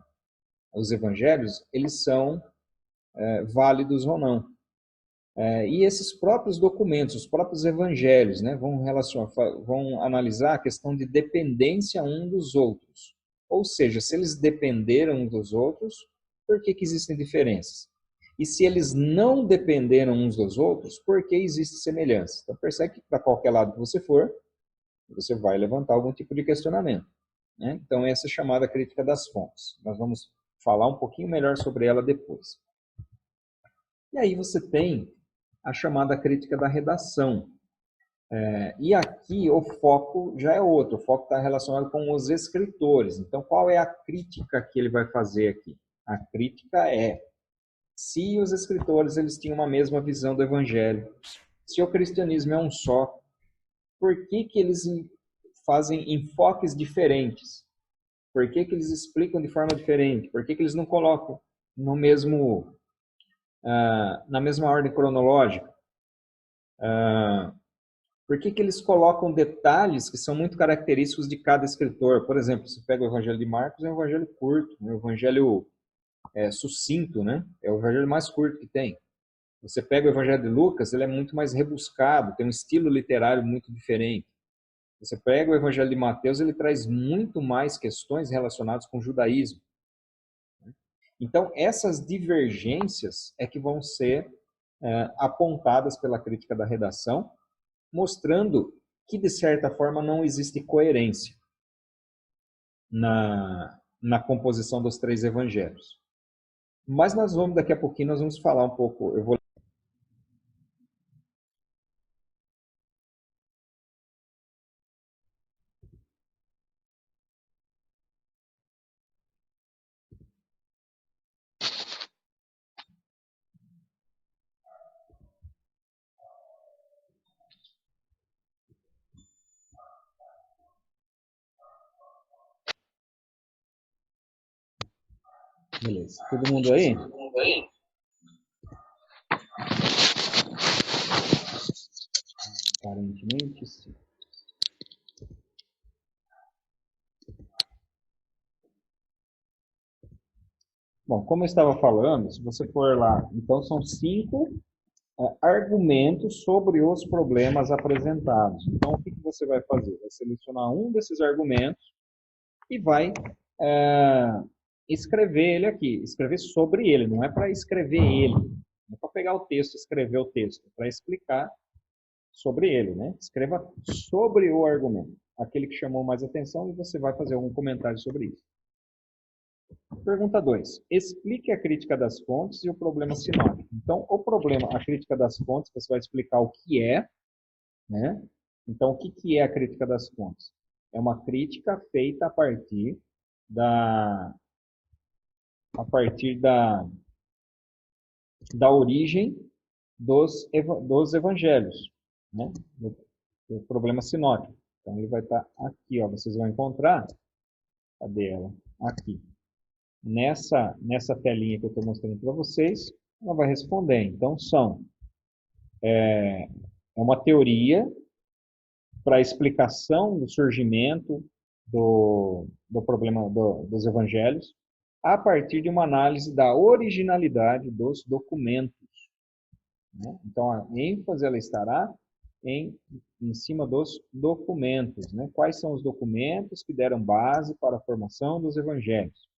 os evangelhos, eles são válidos ou não. E esses próprios documentos, os próprios evangelhos, né, vão analisar a questão de dependência um dos outros. Ou seja, se eles dependeram uns dos outros, por que existem diferenças? E se eles não dependeram uns dos outros, por que existe semelhança? Então percebe que para qualquer lado que você for, você vai levantar algum tipo de questionamento, né? Então essa é a chamada crítica das fontes. Nós vamos falar um pouquinho melhor sobre ela depois. E aí você tem a chamada crítica da redação. E aqui o foco já é outro, o foco está relacionado com os escritores. Então qual é a crítica que ele vai fazer aqui? A crítica é se os escritores eles tinham uma mesma visão do evangelho, se o cristianismo é um só, por que que eles fazem enfoques diferentes? Por que que eles explicam de forma diferente? Por que que eles não colocam no mesmo, na mesma ordem cronológica? Por que que eles colocam detalhes que são muito característicos de cada escritor? Por exemplo, você pega o Evangelho de Marcos, é um evangelho curto, é um evangelho sucinto, né? É o evangelho mais curto que tem. Você pega o Evangelho de Lucas, ele é muito mais rebuscado, tem um estilo literário muito diferente. Você pega o Evangelho de Mateus, ele traz muito mais questões relacionadas com o judaísmo. Então, essas divergências é que vão ser apontadas pela crítica da redação, mostrando que, de certa forma, não existe coerência na composição dos três evangelhos. Mas nós vamos, daqui a pouquinho, nós vamos falar um pouco, eu vou Beleza. Todo mundo aí? Aparentemente, sim. Bom, como eu estava falando, se você for lá, então são 5 argumentos sobre os problemas apresentados. Então, o que você vai fazer? Vai selecionar um desses argumentos e vai escrever ele aqui, escrever sobre ele, não é para escrever ele, não é para pegar o texto e escrever o texto, é para explicar sobre ele, né? Escreva sobre o argumento, aquele que chamou mais atenção, e você vai fazer algum comentário sobre isso. Pergunta 2. Explique a crítica das fontes e o problema sinótico. Então, o problema, a crítica das fontes, você vai explicar o que é, né? Então, o que é a crítica das fontes? É uma crítica feita a partir da origem dos evangelhos, né? Do problema sinótico. Então, ele vai estar aqui, ó, vocês vão encontrar, cadê ela? Aqui. Nessa telinha que eu estou mostrando para vocês, ela vai responder. Então, é uma teoria para a explicação do surgimento do problema dos evangelhos a partir de uma análise da originalidade dos documentos, né? Então, a ênfase ela estará em cima dos documentos, né? Quais são os documentos que deram base para a formação dos evangelhos?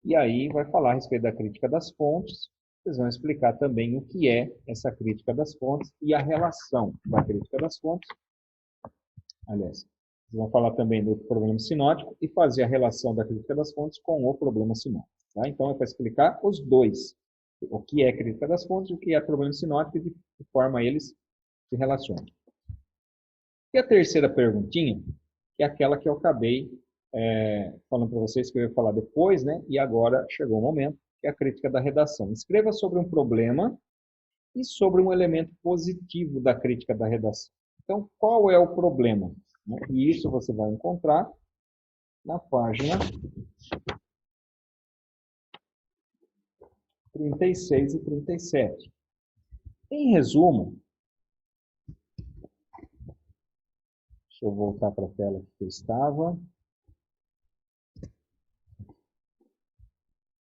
E aí vai falar a respeito da crítica das fontes. Vocês vão explicar também o que é essa crítica das fontes e a relação da crítica das fontes. Aliás, vocês vão falar também do problema sinótico e fazer a relação da crítica das fontes com o problema sinótico. Tá? Então, é para explicar os dois. O que é crítica das fontes e o que é problema sinótico e de que forma eles se relacionam. E a terceira perguntinha, que é aquela que eu acabei falando para vocês que eu ia falar depois, né? E agora chegou o momento, que é a crítica da redação. Escreva sobre um problema e sobre um elemento positivo da crítica da redação. Então, qual é o problema? E isso você vai encontrar na página 36 e 37. Em resumo, deixa eu voltar para a tela que eu estava.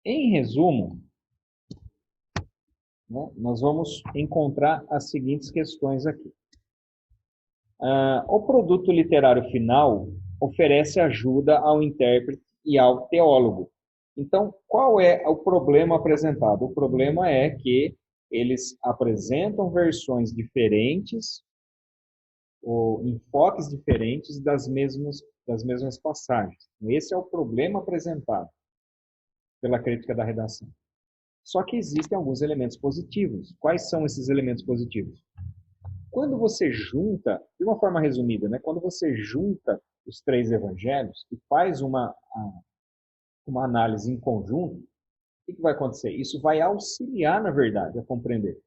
Em resumo, né, nós vamos encontrar as seguintes questões aqui. O produto literário final oferece ajuda ao intérprete e ao teólogo, Então, qual é o problema apresentado? O problema é que eles apresentam versões diferentes ou enfoques diferentes das mesmas passagens. Esse é o problema apresentado pela crítica da redação. Só que existem alguns elementos positivos. Quais são esses elementos positivos? Quando você junta, de uma forma resumida, né, quando você junta os três evangelhos e faz uma análise em conjunto, o que vai acontecer? Isso vai auxiliar, na verdade, a compreender.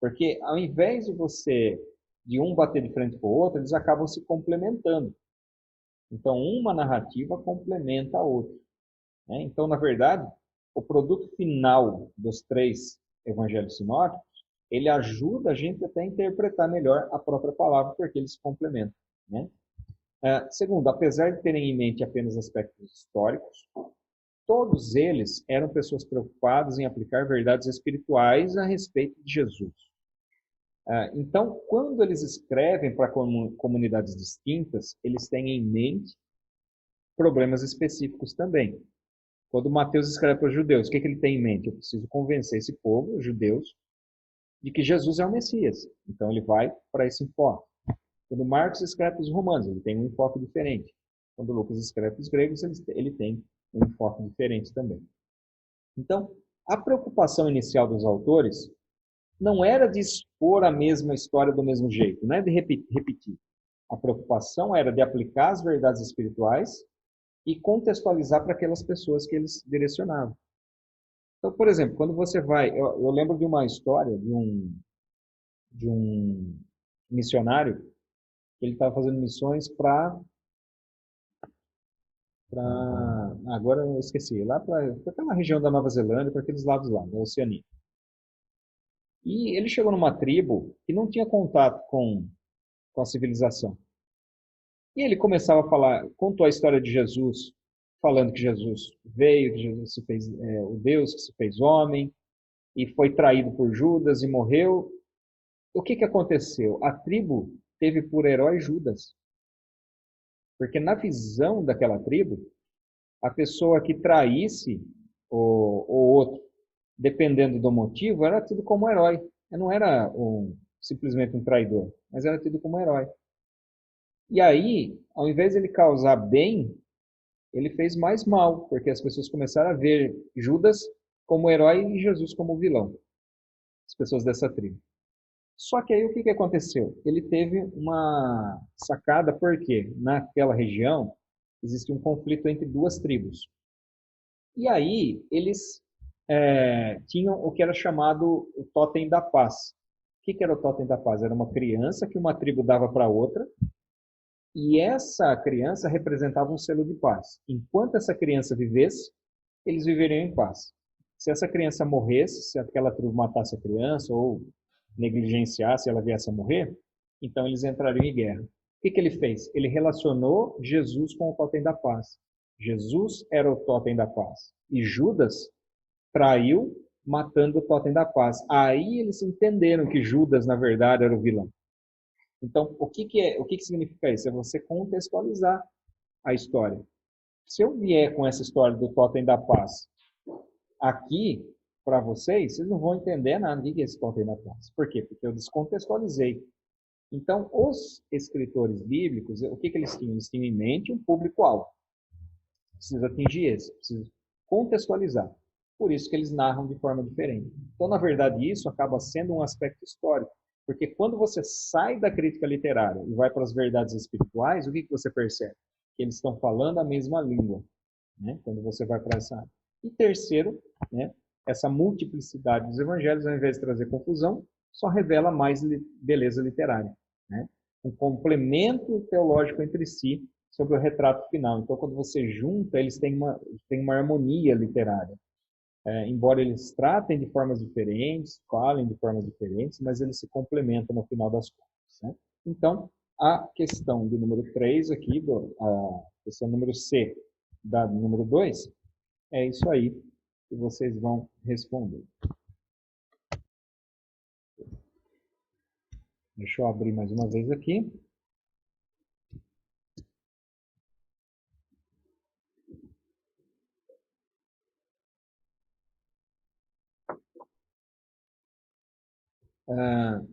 Porque ao invés de um bater de frente com o outro, eles acabam se complementando. Então, uma narrativa complementa a outra. Né? Então, na verdade, o produto final dos três evangelhos sinóticos, ele ajuda a gente até a interpretar melhor a própria palavra, porque eles se complementam. Né? Segundo, apesar de terem em mente apenas aspectos históricos, todos eles eram pessoas preocupadas em aplicar verdades espirituais a respeito de Jesus. Então, quando eles escrevem para comunidades distintas, eles têm em mente problemas específicos também. Quando Mateus escreve para os judeus, o que ele tem em mente? Eu preciso convencer esse povo, os judeus, de que Jesus é o Messias. Então, ele vai para esse enfoque. Quando Marcos escreve para os romanos, ele tem um enfoque diferente. Quando Lucas escreve para os gregos, ele tem um enfoque diferente também. Então, a preocupação inicial dos autores não era de expor a mesma história do mesmo jeito, não é de repetir. A preocupação era de aplicar as verdades espirituais e contextualizar para aquelas pessoas que eles direcionavam. Então, por exemplo, quando você vai... Eu lembro de uma história de um missionário que ele estava fazendo missões para... Agora eu esqueci. Lá para aquela região da Nova Zelândia, para aqueles lados lá, da Oceania. E ele chegou numa tribo que não tinha contato com a civilização. E ele começava a falar, contou a história de Jesus, falando que Jesus veio, que Jesus se fez, o Deus que se fez homem, e foi traído por Judas e morreu. O que aconteceu? A tribo teve por herói Judas. Porque na visão daquela tribo, a pessoa que traísse o outro, dependendo do motivo, era tido como herói. Não era simplesmente um traidor, mas era tido como herói. E aí, ao invés de ele causar bem, ele fez mais mal, porque as pessoas começaram a ver Judas como herói e Jesus como vilão. As pessoas dessa tribo. Só que aí o que aconteceu? Ele teve uma sacada, porque naquela região existia um conflito entre duas tribos. E aí eles tinham o que era chamado o Totem da Paz. O que era o Totem da Paz? Era uma criança que uma tribo dava para outra, e essa criança representava um selo de paz. Enquanto essa criança vivesse, eles viveriam em paz. Se essa criança morresse, se aquela tribo matasse a criança ou negligenciasse, ela viesse a morrer, então eles entrariam em guerra. O que ele fez? Ele relacionou Jesus com o Totem da Paz. Jesus era o Totem da Paz. E Judas traiu, matando o Totem da Paz. Aí eles entenderam que Judas, na verdade, era o vilão. Então, o que significa isso? É você contextualizar a história. Se eu vier com essa história do Totem da Paz aqui para vocês não vão entender nada do que é esse Totem da Paz. Por quê? Porque eu descontextualizei. Então, os escritores bíblicos, o que eles tinham? Eles tinham em mente um público-alvo. Precisa atingir esse, precisa contextualizar. Por isso que eles narram de forma diferente. Então, na verdade, isso acaba sendo um aspecto histórico. Porque quando você sai da crítica literária e vai para as verdades espirituais, o que você percebe? Que eles estão falando a mesma língua, né? Quando você vai para essa área. E terceiro, né, essa multiplicidade dos evangelhos, ao invés de trazer confusão, só revela mais beleza literária, né? Um complemento teológico entre si sobre o retrato final. Então, quando você junta, eles têm uma harmonia literária. Embora eles tratem de formas diferentes, falem de formas diferentes, mas eles se complementam no final das contas, né? Então, a questão do número 3 aqui, a questão número C da número 2, é isso aí que vocês vão responder. Deixa eu abrir mais uma vez aqui.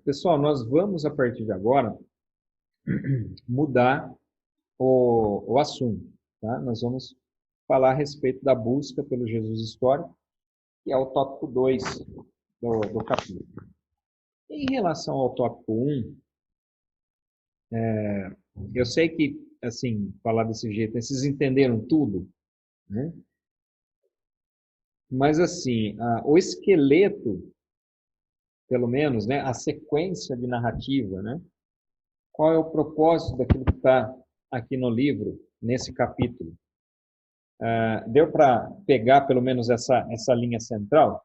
Pessoal, nós vamos, a partir de agora, mudar o assunto. Tá? Nós vamos falar a respeito da busca pelo Jesus histórico, que é o tópico 2 do capítulo. Em relação ao tópico 1, eu sei que, assim, falar desse jeito, vocês entenderam tudo, né? Mas, assim, o esqueleto, pelo menos, né, a sequência de narrativa, né? Qual é o propósito daquilo que está aqui no livro, nesse capítulo? Deu para pegar, pelo menos, essa linha central,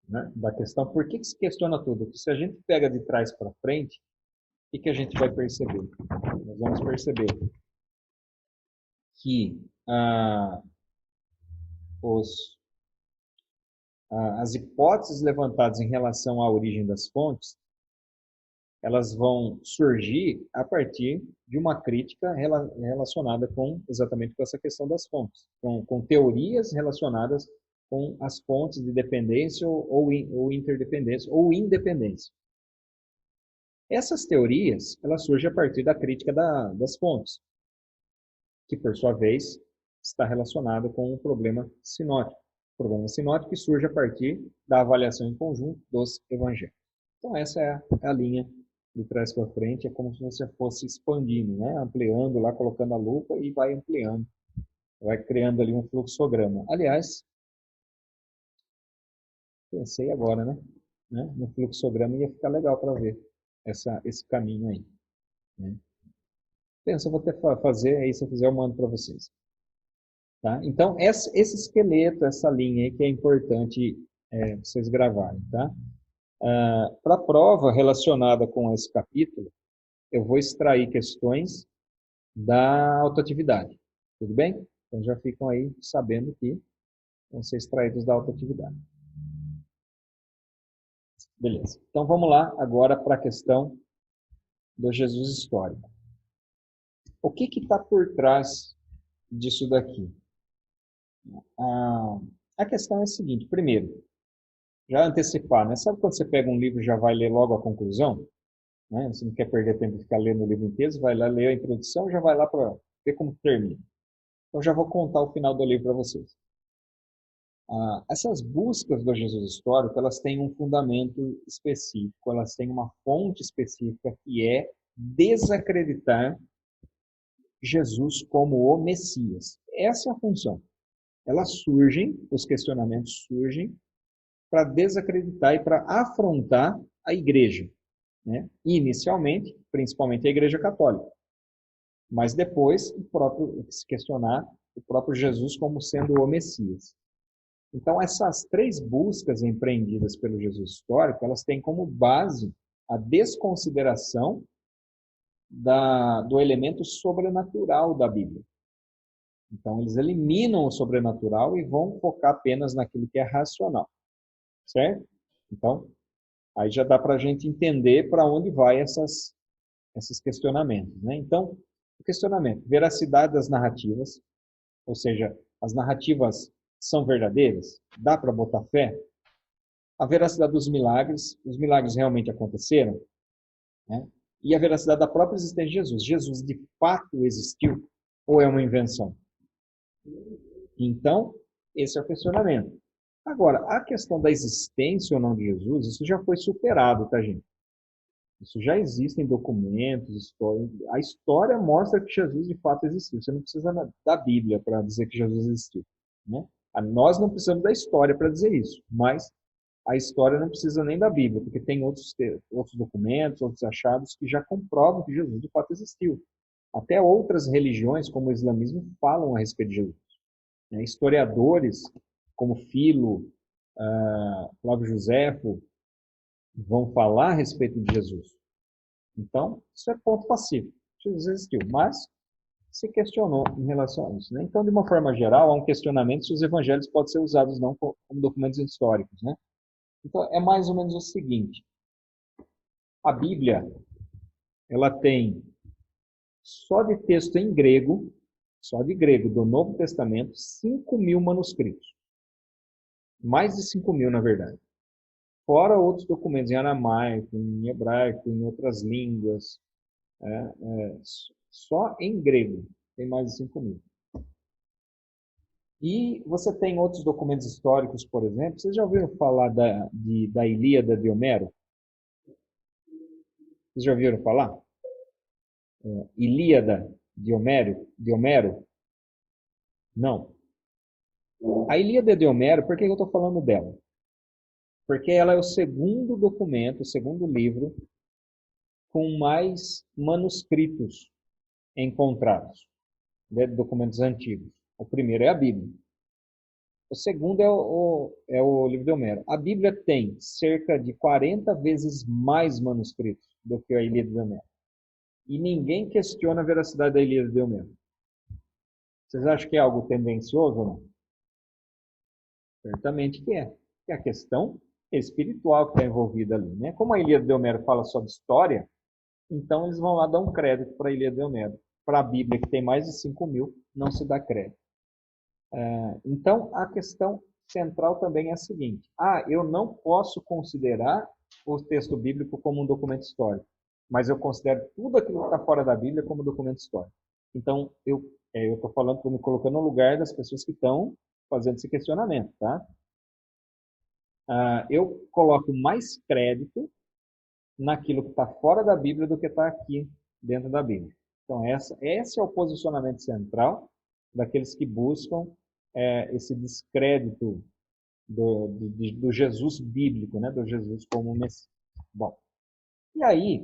né, da questão? Por que se questiona tudo? Porque se a gente pega de trás para frente, o que a gente vai perceber? Nós vamos perceber que as hipóteses levantadas em relação à origem das fontes, elas vão surgir a partir de uma crítica relacionada exatamente com essa questão das fontes, com teorias relacionadas com as fontes de dependência ou interdependência ou independência. Essas teorias, elas surgem a partir da crítica das fontes, que por sua vez está relacionada com o problema sinótico. O problema sinótico que surge a partir da avaliação em conjunto dos evangelhos. Então essa é a linha de trás para frente, é como se você fosse expandindo, né? Ampliando lá, colocando a lupa e vai ampliando. Vai criando ali um fluxograma. Aliás, pensei agora, né? No fluxograma ia ficar legal para ver esse caminho aí. Né? Pensa, eu vou até fazer, aí se eu fizer eu mando para vocês. Tá? Então, esse esqueleto, essa linha aí que é importante vocês gravarem. Tá? Para a prova relacionada com esse capítulo, eu vou extrair questões da autoatividade. Tudo bem? Então já ficam aí sabendo que vão ser extraídos da autoatividade. Beleza. Então vamos lá agora para a questão do Jesus histórico. O que está por trás disso daqui? A questão é a seguinte. Primeiro, já antecipar, né? Sabe quando você pega um livro e já vai ler logo a conclusão? Né? Você não quer perder tempo de ficar lendo o livro inteiro, você vai lá ler a introdução e já vai lá para ver como termina. Então já vou contar o final do livro para vocês. Essas buscas do Jesus histórico, elas têm um fundamento específico, elas têm uma fonte específica que é desacreditar Jesus como o Messias. Essa é a função. Elas surgem, os questionamentos surgem para desacreditar e para afrontar a igreja. Né? Inicialmente, principalmente a igreja católica. Mas depois, se questionar o próprio Jesus como sendo o Messias. Então, essas três buscas empreendidas pelo Jesus histórico, elas têm como base a desconsideração do elemento sobrenatural da Bíblia. Então, eles eliminam o sobrenatural e vão focar apenas naquilo que é racional. Certo? Então, aí já dá para a gente entender para onde vai esses questionamentos. Né? Então, o questionamento, veracidade das narrativas, ou seja, as narrativas são verdadeiras? Dá para botar fé? A veracidade dos milagres, os milagres realmente aconteceram? Né? E a veracidade da própria existência de Jesus. Jesus de fato existiu ou é uma invenção? Então, esse é o questionamento. Agora, a questão da existência ou não de Jesus, isso já foi superado, tá, gente? Isso já existe em documentos, história. A história mostra que Jesus de fato existiu. Você não precisa da Bíblia para dizer que Jesus existiu. Né? Nós não precisamos da história para dizer isso, mas a história não precisa nem da Bíblia, porque tem outros documentos, outros achados que já comprovam que Jesus de fato existiu. Até outras religiões, como o islamismo, falam a respeito de Jesus. Historiadores, como Filo, Flávio Josefo, vão falar a respeito de Jesus. Então, isso é ponto pacífico. Jesus existiu, mas se questionou em relação a isso. Né? Então, de uma forma geral, há um questionamento se os evangelhos podem ser usados não como documentos históricos. Né? Então, é mais ou menos o seguinte. A Bíblia, ela tem, só de texto em grego, só de grego, do Novo Testamento, 5.000 manuscritos. Mais de 5.000, na verdade. fora outros documentos em aramaico, em hebraico, em outras línguas, só em grego tem mais de 5.000. E você tem outros documentos históricos, por exemplo. Vocês já ouviram falar da Ilíada de Homero? Vocês já ouviram falar? Ilíada de Homero? Não. A Ilíada de Homero, por que eu estou falando dela? Porque ela é o segundo documento, o segundo livro com mais manuscritos encontrados, de documentos antigos. O primeiro é a Bíblia. O segundo é o livro de Homero. A Bíblia tem cerca de 40 vezes mais manuscritos do que a Ilíada de Homero. E ninguém questiona a veracidade da Ilíada de Homero. Vocês acham que é algo tendencioso ou não? Certamente que é. É a questão espiritual que está envolvida ali, né? Como a Ilíada de Homero fala só de história, então eles vão lá dar um crédito para a Ilíada de Homero. Para a Bíblia, que tem mais de 5.000, não se dá crédito. Então, a questão central também é a seguinte. Eu não posso considerar o texto bíblico como um documento histórico, mas eu considero tudo aquilo que está fora da Bíblia como documento histórico. Então, eu estou falando, estou me colocando no lugar das pessoas que estão fazendo esse questionamento, tá? Eu coloco mais crédito naquilo que está fora da Bíblia do que está aqui dentro da Bíblia. Então, esse é o posicionamento central daqueles que buscam esse descrédito do Jesus bíblico, né? Do Jesus como Messias. Bom, e aí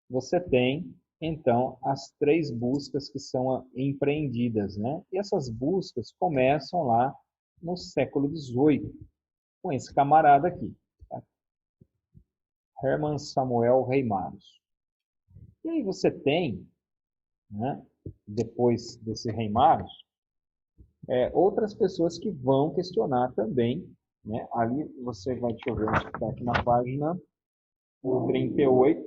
você tem, então, as 3 buscas que são empreendidas, né? E essas buscas começam lá no século XVIII, com esse camarada aqui, tá? Hermann Samuel Reimarus. E aí você tem, né, depois desse Reimarus, outras pessoas que vão questionar também, né? Ali você vai, deixa eu ver, está aqui na página 38,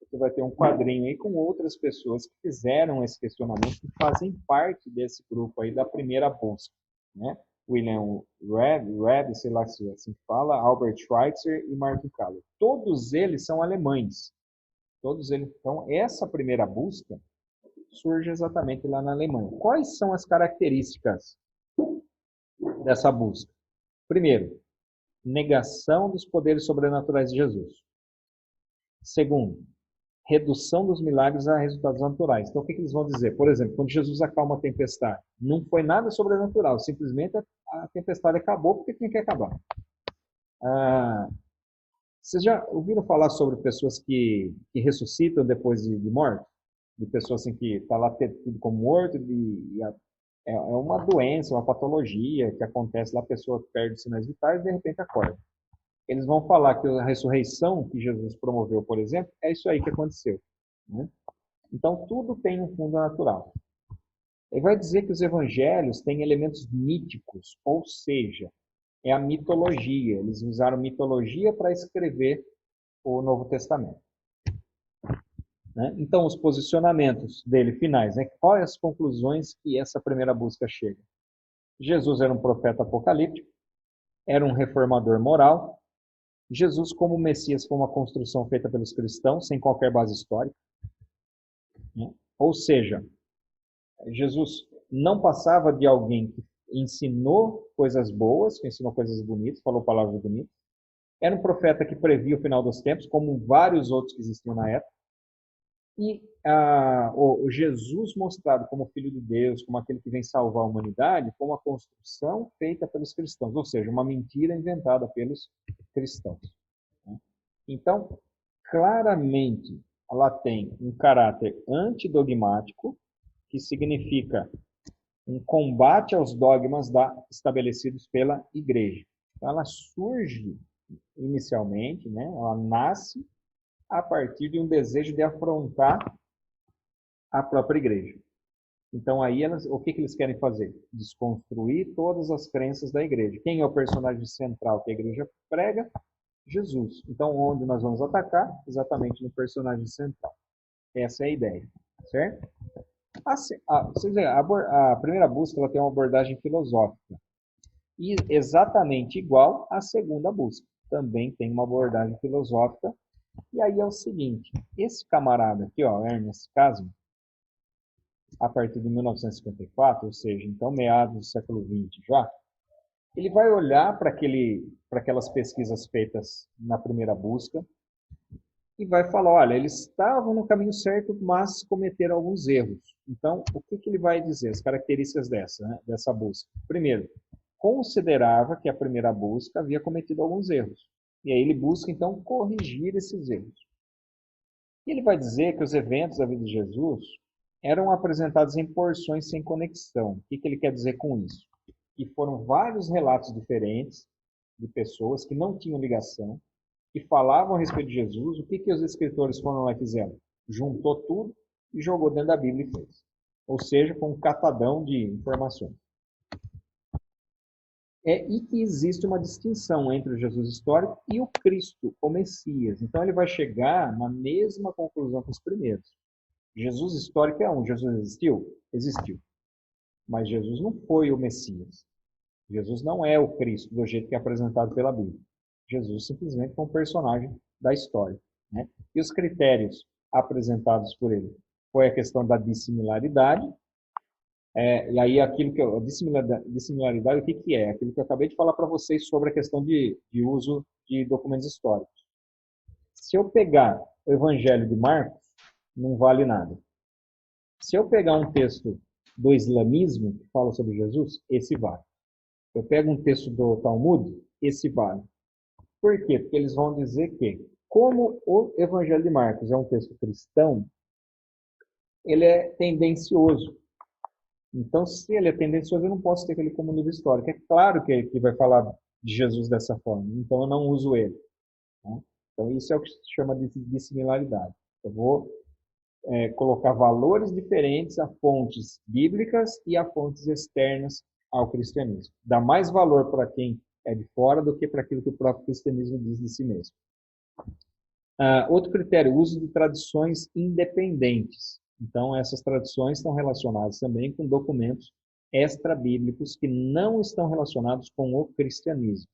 você vai ter um quadrinho aí com outras pessoas que fizeram esse questionamento, que fazem parte desse grupo aí da primeira busca, né? William Reb, sei lá se assim fala, Albert Schweitzer e Martin Kahler. Todos eles são alemães. Todos eles. Então, essa primeira busca surge exatamente lá na Alemanha. Quais são as características dessa busca? Primeiro, negação dos poderes sobrenaturais de Jesus. Segundo, redução dos milagres a resultados naturais. Então, o que eles vão dizer? Por exemplo, quando Jesus acalma a tempestade, não foi nada sobrenatural, simplesmente a tempestade acabou porque tinha que acabar. Vocês já ouviram falar sobre pessoas que ressuscitam depois de morte? De pessoas assim, que está lá tido como morto, é uma doença, uma patologia que acontece lá, a pessoa perde os sinais vitais e de repente acorda. Eles vão falar que a ressurreição que Jesus promoveu, por exemplo, é isso aí que aconteceu, né? Então, tudo tem um fundo natural. Ele vai dizer que os evangelhos têm elementos míticos, ou seja, é a mitologia. Eles usaram mitologia para escrever o Novo Testamento, né? Então, os posicionamentos dele finais, né? Quais as conclusões que essa primeira busca chega? Jesus era um profeta apocalíptico, era um reformador moral. Jesus, como Messias, foi uma construção feita pelos cristãos, sem qualquer base histórica, né? Ou seja, Jesus não passava de alguém que ensinou coisas boas, que ensinou coisas bonitas, falou palavras bonitas. Era um profeta que previa o final dos tempos, como vários outros que existiam na época. E o Jesus mostrado como Filho de Deus, como aquele que vem salvar a humanidade, foi uma construção feita pelos cristãos, ou seja, uma mentira inventada pelos cristãos, né? Então, claramente, ela tem um caráter antidogmático, que significa um combate aos dogmas estabelecidos pela igreja. Então, ela surge inicialmente, né? Ela nasce a partir de um desejo de afrontar a própria igreja. Então, aí, o que eles querem fazer? Desconstruir todas as crenças da igreja. Quem é o personagem central que a igreja prega? Jesus. Então, onde nós vamos atacar? Exatamente no personagem central. Essa é a ideia, certo? A primeira busca ela tem uma abordagem filosófica, e exatamente igual à segunda busca. também tem uma abordagem filosófica. E aí é o seguinte, esse camarada aqui, ó, Ernest Casimir, a partir de 1954, ou seja, então meados do século XX já, ele vai olhar para aquelas pesquisas feitas na primeira busca e vai falar, olha, eles estavam no caminho certo, mas cometeram alguns erros. Então, o que ele vai dizer? As características dessa busca. Primeiro, considerava que a primeira busca havia cometido alguns erros. E aí ele busca, então, corrigir esses erros. E ele vai dizer que os eventos da vida de Jesus eram apresentados em porções sem conexão. O que ele quer dizer com isso? Que foram vários relatos diferentes de pessoas que não tinham ligação, que falavam a respeito de Jesus. O que os escritores foram lá e fizeram? Juntou tudo e jogou dentro da Bíblia e fez. Ou seja, com um catadão de informações. E que existe uma distinção entre o Jesus histórico e o Cristo, o Messias. Então ele vai chegar na mesma conclusão que os primeiros. Jesus histórico é um. Jesus existiu? Existiu. Mas Jesus não foi o Messias. Jesus não é o Cristo do jeito que é apresentado pela Bíblia. Jesus simplesmente foi um personagem da história. Né? E os critérios apresentados por ele foi a questão da dissimilaridade. E aí a dissimilaridade, o que é? Aquilo que eu acabei de falar para vocês sobre a questão de uso de documentos históricos. Se eu pegar o Evangelho de Marcos, não vale nada. Se eu pegar um texto do islamismo que fala sobre Jesus, esse vale. Eu pego um texto do Talmud, esse vale. Por quê? Porque eles vão dizer que, como o Evangelho de Marcos é um texto cristão, ele é tendencioso. Então, se ele é tendencioso, eu não posso ter ele como livro histórico. É claro que vai falar de Jesus dessa forma, então eu não uso ele. Né? Então, isso é o que se chama de dissimilaridade. Eu vou colocar valores diferentes a fontes bíblicas e a fontes externas ao cristianismo. Dá mais valor para quem é de fora do que para aquilo que o próprio cristianismo diz de si mesmo. Outro critério, o uso de tradições independentes. Então, essas tradições estão relacionadas também com documentos extra-bíblicos que não estão relacionados com o cristianismo.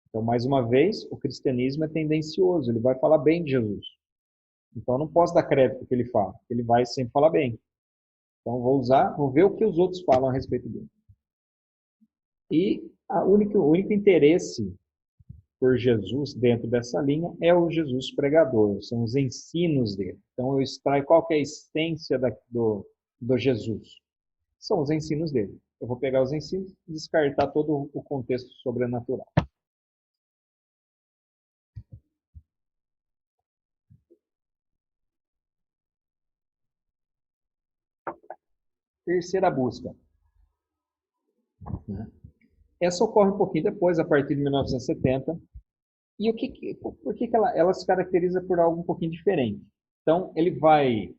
Então, mais uma vez, o cristianismo é tendencioso, ele vai falar bem de Jesus. Então, eu não posso dar crédito ao que ele fala, ele vai sempre falar bem. Então, vou ver o que os outros falam a respeito dele. E o único interesse por Jesus dentro dessa linha é o Jesus pregador, são os ensinos dele. Então eu extraio qual que é a essência do Jesus. São os ensinos dele. Eu vou pegar os ensinos e descartar todo o contexto sobrenatural. Terceira busca. Essa ocorre um pouquinho depois, a partir de 1970. E por que ela se caracteriza por algo um pouquinho diferente? Então, ele vai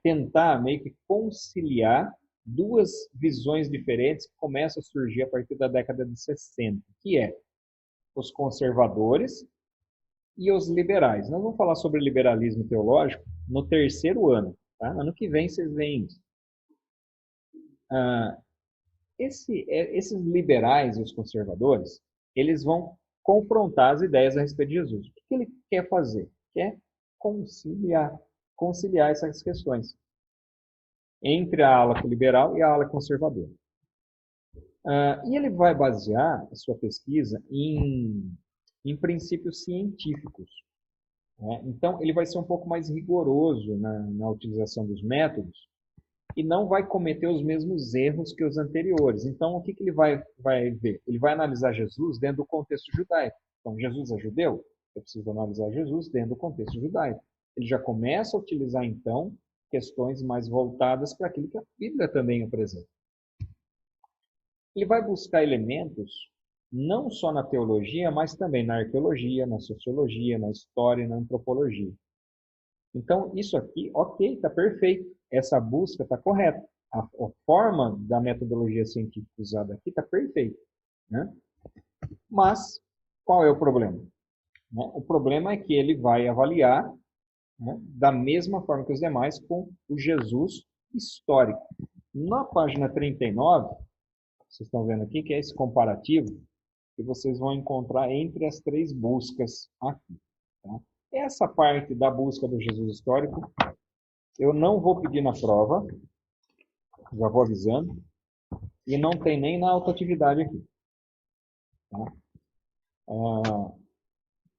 tentar meio que conciliar duas visões diferentes que começam a surgir a partir da década de 60, que é os conservadores e os liberais. Nós vamos falar sobre liberalismo teológico no terceiro ano. Tá? Ano que vem vocês veem isso. Esses liberais e os conservadores, eles vão confrontar as ideias a respeito de Jesus. O que ele quer fazer? Quer conciliar essas questões entre a ala liberal e a ala conservadora. E ele vai basear a sua pesquisa em princípios científicos. Né? Então, ele vai ser um pouco mais rigoroso na utilização dos métodos e não vai cometer os mesmos erros que os anteriores. Então, o que ele vai ver? Ele vai analisar Jesus dentro do contexto judaico. Então, Jesus é judeu? Eu preciso analisar Jesus dentro do contexto judaico. Ele já começa a utilizar, então, questões mais voltadas para aquilo que a Bíblia também apresenta. Ele vai buscar elementos não só na teologia, mas também na arqueologia, na sociologia, na história e na antropologia. Então, isso aqui, ok, está perfeito. Essa busca está correta. A forma da metodologia científica usada aqui está perfeita. Né? Mas, qual é o problema? Né? O problema é que ele vai avaliar, né, da mesma forma que os demais com o Jesus histórico. Na página 39, vocês estão vendo aqui, que é esse comparativo, que vocês vão encontrar entre as 3 buscas aqui. Tá? Essa parte da busca do Jesus histórico, eu não vou pedir na prova, já vou avisando, e não tem nem na autoatividade aqui. Tá?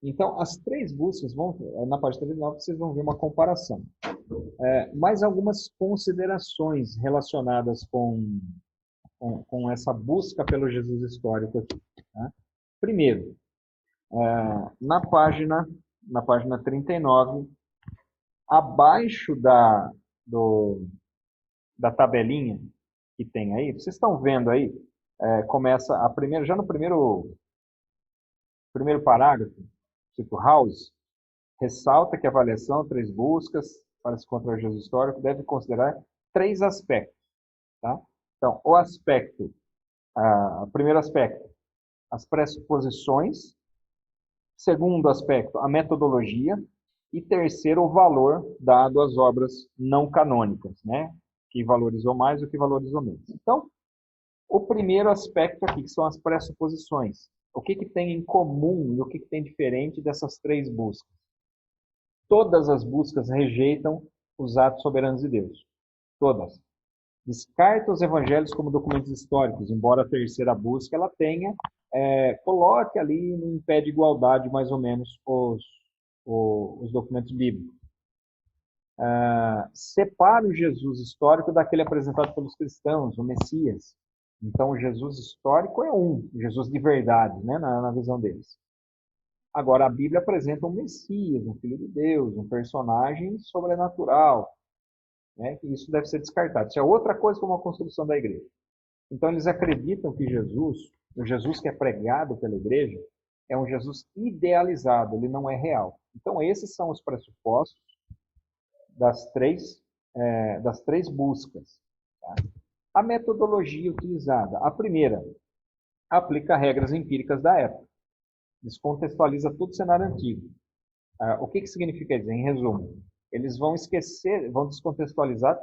Então, as 3 buscas, na parte 39, vocês vão ver uma comparação. Mais algumas considerações relacionadas com essa busca pelo Jesus histórico aqui. Tá? Primeiro, na página 39, abaixo da tabelinha que tem aí, vocês estão vendo aí, começa a primeira, já no primeiro parágrafo, tipo House, ressalta que a avaliação 3 buscas para se encontrar Jesus histórico deve considerar 3 aspectos. Tá? Então, o primeiro aspecto, as pressuposições. Segundo aspecto, a metodologia. E terceiro, o valor dado às obras não canônicas, né? Que valorizou mais ou que valorizou menos. Então, o primeiro aspecto aqui, que são as pressuposições. O que tem em comum e o que tem diferente dessas 3 buscas? Todas as buscas rejeitam os atos soberanos de Deus. Todas. Descarta os evangelhos como documentos históricos, embora a terceira busca ela tenha, coloque ali em pé de igualdade, mais ou menos, os documentos bíblicos. Separa o Jesus histórico daquele apresentado pelos cristãos, o Messias. Então, o Jesus histórico é o Jesus de verdade, né, na visão deles. Agora, a Bíblia apresenta um Messias, um Filho de Deus, um personagem sobrenatural. Né, que isso deve ser descartado. Isso é outra coisa como a construção da igreja. Então, eles acreditam que o Jesus que é pregado pela igreja, é um Jesus idealizado, ele não é real. Então, esses são os pressupostos das três buscas. Tá? A metodologia utilizada. A primeira, aplica regras empíricas da época. Descontextualiza todo o cenário antigo. O que significa isso? Em resumo, eles vão descontextualizar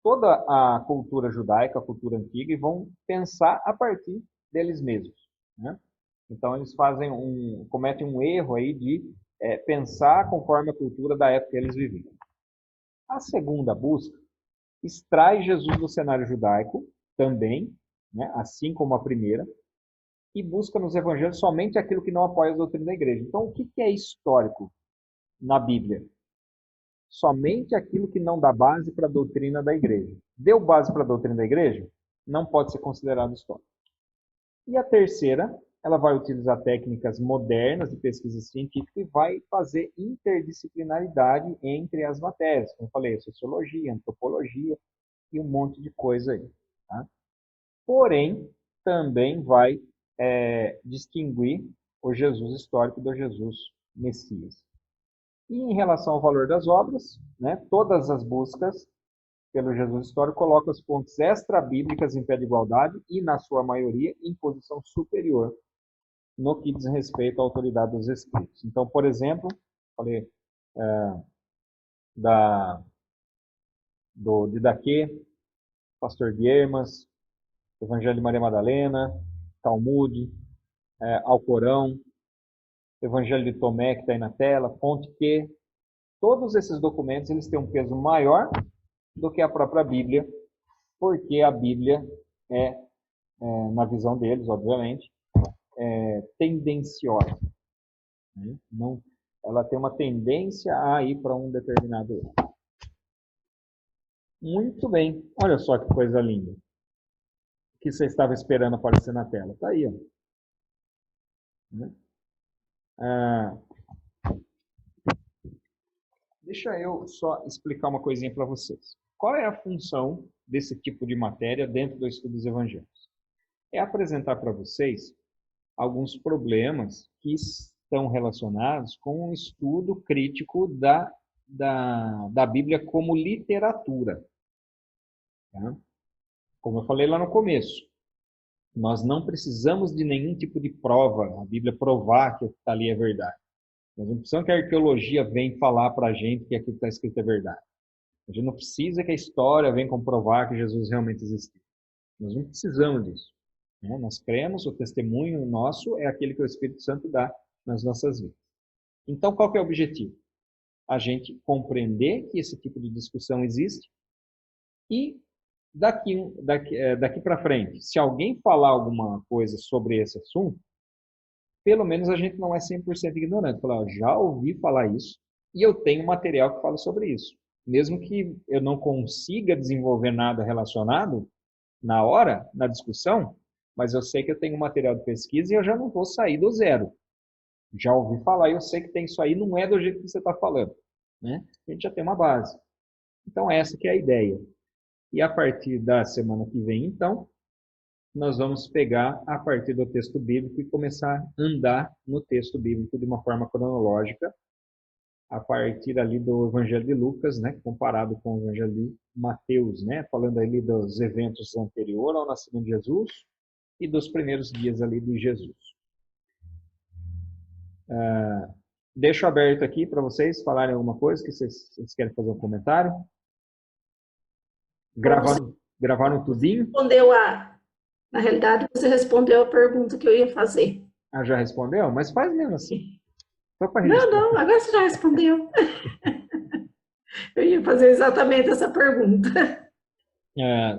toda a cultura judaica, a cultura antiga, e vão pensar a partir deles mesmos. Né? Então, eles cometem um erro aí de pensar conforme a cultura da época que eles viviam. A segunda busca extrai Jesus do cenário judaico, também, né, assim como a primeira, e busca nos evangelhos somente aquilo que não apoia a doutrina da igreja. Então, o que é histórico na Bíblia? Somente aquilo que não dá base para a doutrina da igreja. Deu base para a doutrina da igreja? Não pode ser considerado histórico. E a terceira, ela vai utilizar técnicas modernas de pesquisa científica e vai fazer interdisciplinaridade entre as matérias. Como eu falei, sociologia, antropologia e um monte de coisa aí. Tá? Porém, também vai distinguir o Jesus histórico do Jesus Messias. E em relação ao valor das obras, né, todas as buscas pelo Jesus histórico colocam as fontes extra-bíblicas em pé de igualdade e, na sua maioria, em posição superior no que diz respeito à autoridade dos escritos. Então, por exemplo, falei do Didaquê, Pastor Guilhermas, Evangelho de Maria Madalena, Talmud, Alcorão, Evangelho de Tomé, que está aí na tela, Fonte Q. Todos esses documentos eles têm um peso maior do que a própria Bíblia, porque a Bíblia na visão deles, obviamente, tendenciosa. Né? Não, ela tem uma tendência a ir para um determinado erro. Muito bem. Olha só que coisa linda. O que você estava esperando aparecer na tela? Está aí. Ó. Né? Deixa eu só explicar uma coisinha para vocês. Qual é a função desse tipo de matéria dentro do estudo dos evangelhos? É apresentar para vocês alguns problemas que estão relacionados com um estudo crítico da Bíblia como literatura. Tá? Como eu falei lá no começo, nós não precisamos de nenhum tipo de prova, a Bíblia provar que o que está ali é verdade. Nós não precisamos que a arqueologia venha falar para a gente que aquilo que está escrito é verdade. A gente não precisa que a história venha comprovar que Jesus realmente existiu. Nós não precisamos disso. né? Nós cremos, o testemunho nosso é aquele que o Espírito Santo dá nas nossas vidas. Então, qual que é o objetivo? A gente compreender que esse tipo de discussão existe e daqui para frente, se alguém falar alguma coisa sobre esse assunto, pelo menos a gente não é 100% ignorante. Falar, ó, já ouvi falar isso e eu tenho material que fala sobre isso. Mesmo que eu não consiga desenvolver nada relacionado na hora, na discussão, mas eu sei que eu tenho material de pesquisa e eu já não vou sair do zero. Já ouvi falar e eu sei que tem isso aí, não é do jeito que você está falando, né? A gente já tem uma base. Então, essa que é a ideia. E a partir da semana que vem, então, nós vamos pegar a partir do texto bíblico e começar a andar no texto bíblico de uma forma cronológica, a partir ali do Evangelho de Lucas, né, comparado com o Evangelho de Mateus, né, falando ali dos eventos anteriores ao nascimento de Jesus e dos primeiros dias ali de Jesus. Deixo aberto aqui para vocês falarem alguma coisa, que vocês querem fazer um comentário. Gravaram tudinho? Na realidade, você respondeu a pergunta que eu ia fazer. Ah, já respondeu? Mas faz mesmo assim. Só para Não, agora você já respondeu. Eu ia fazer exatamente essa pergunta.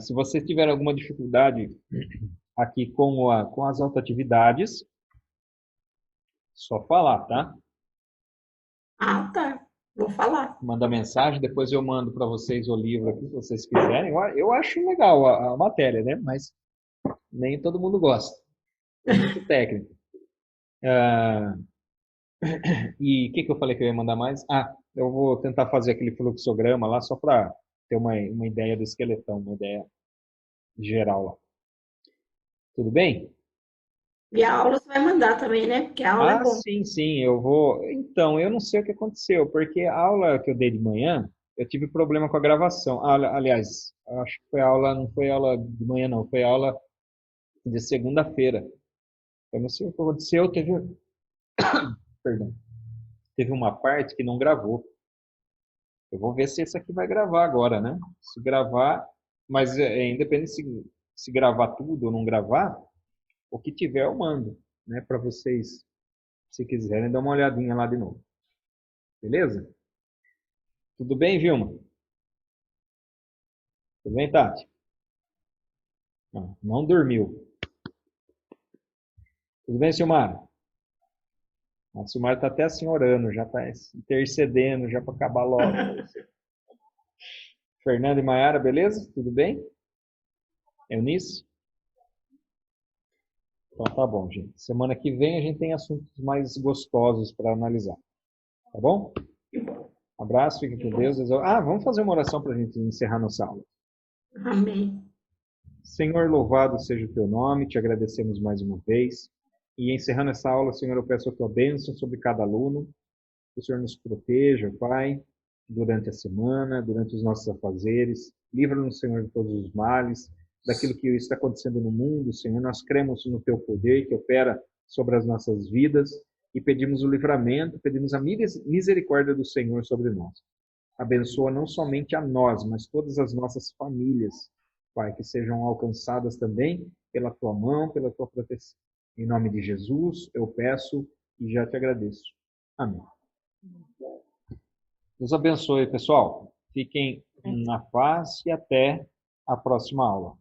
Se você tiver alguma dificuldade aqui com as autoatividades, só falar, tá? Ah, tá. Vou falar. Manda mensagem, depois eu mando para vocês o livro aqui, se vocês quiserem. Eu acho legal a matéria, né? Mas nem todo mundo gosta. É muito técnico. E o que eu falei que eu ia mandar mais? Eu vou tentar fazer aquele fluxograma lá, só para ter uma ideia do esqueletão, uma ideia geral lá. Tudo bem? E a aula você vai mandar também, né? Porque a aula é bom. Sim, eu vou. Então, eu não sei o que aconteceu, porque a aula que eu dei de manhã, eu tive problema com a gravação. Aliás, acho que não foi aula de manhã, não, foi aula de segunda-feira. Eu não sei o que aconteceu, teve uma parte que não gravou. Eu vou ver se esse aqui vai gravar agora, né? Se gravar, mas independente se gravar tudo ou não gravar, o que tiver eu mando, né? Para vocês, se quiserem, dar uma olhadinha lá de novo. Beleza? Tudo bem, Vilma? Tudo bem, Tati? Não dormiu. Tudo bem, Silmara? A Silmara está até assim orando, já está intercedendo, já para acabar logo. Fernanda e Maiara, beleza? Tudo bem? Eunice? Então tá bom, gente. Semana que vem a gente tem assuntos mais gostosos para analisar. Tá bom? Abraço, fiquem com Deus. Vamos fazer uma oração para a gente encerrar nossa aula. Amém. Senhor, louvado seja o teu nome, te agradecemos mais uma vez. E encerrando essa aula, Senhor, eu peço a tua bênção sobre cada aluno. Que o Senhor nos proteja, Pai, durante a semana, durante os nossos afazeres. Livra-nos, Senhor, de todos os males, daquilo que está acontecendo no mundo, Senhor. Nós cremos no teu poder que opera sobre as nossas vidas e pedimos o livramento, pedimos a misericórdia do Senhor sobre nós. Abençoa não somente a nós, mas todas as nossas famílias, Pai, que sejam alcançadas também pela tua mão, pela tua proteção. Em nome de Jesus, eu peço e já te agradeço. Amém. Deus abençoe, pessoal. Fiquem na paz e até a próxima aula.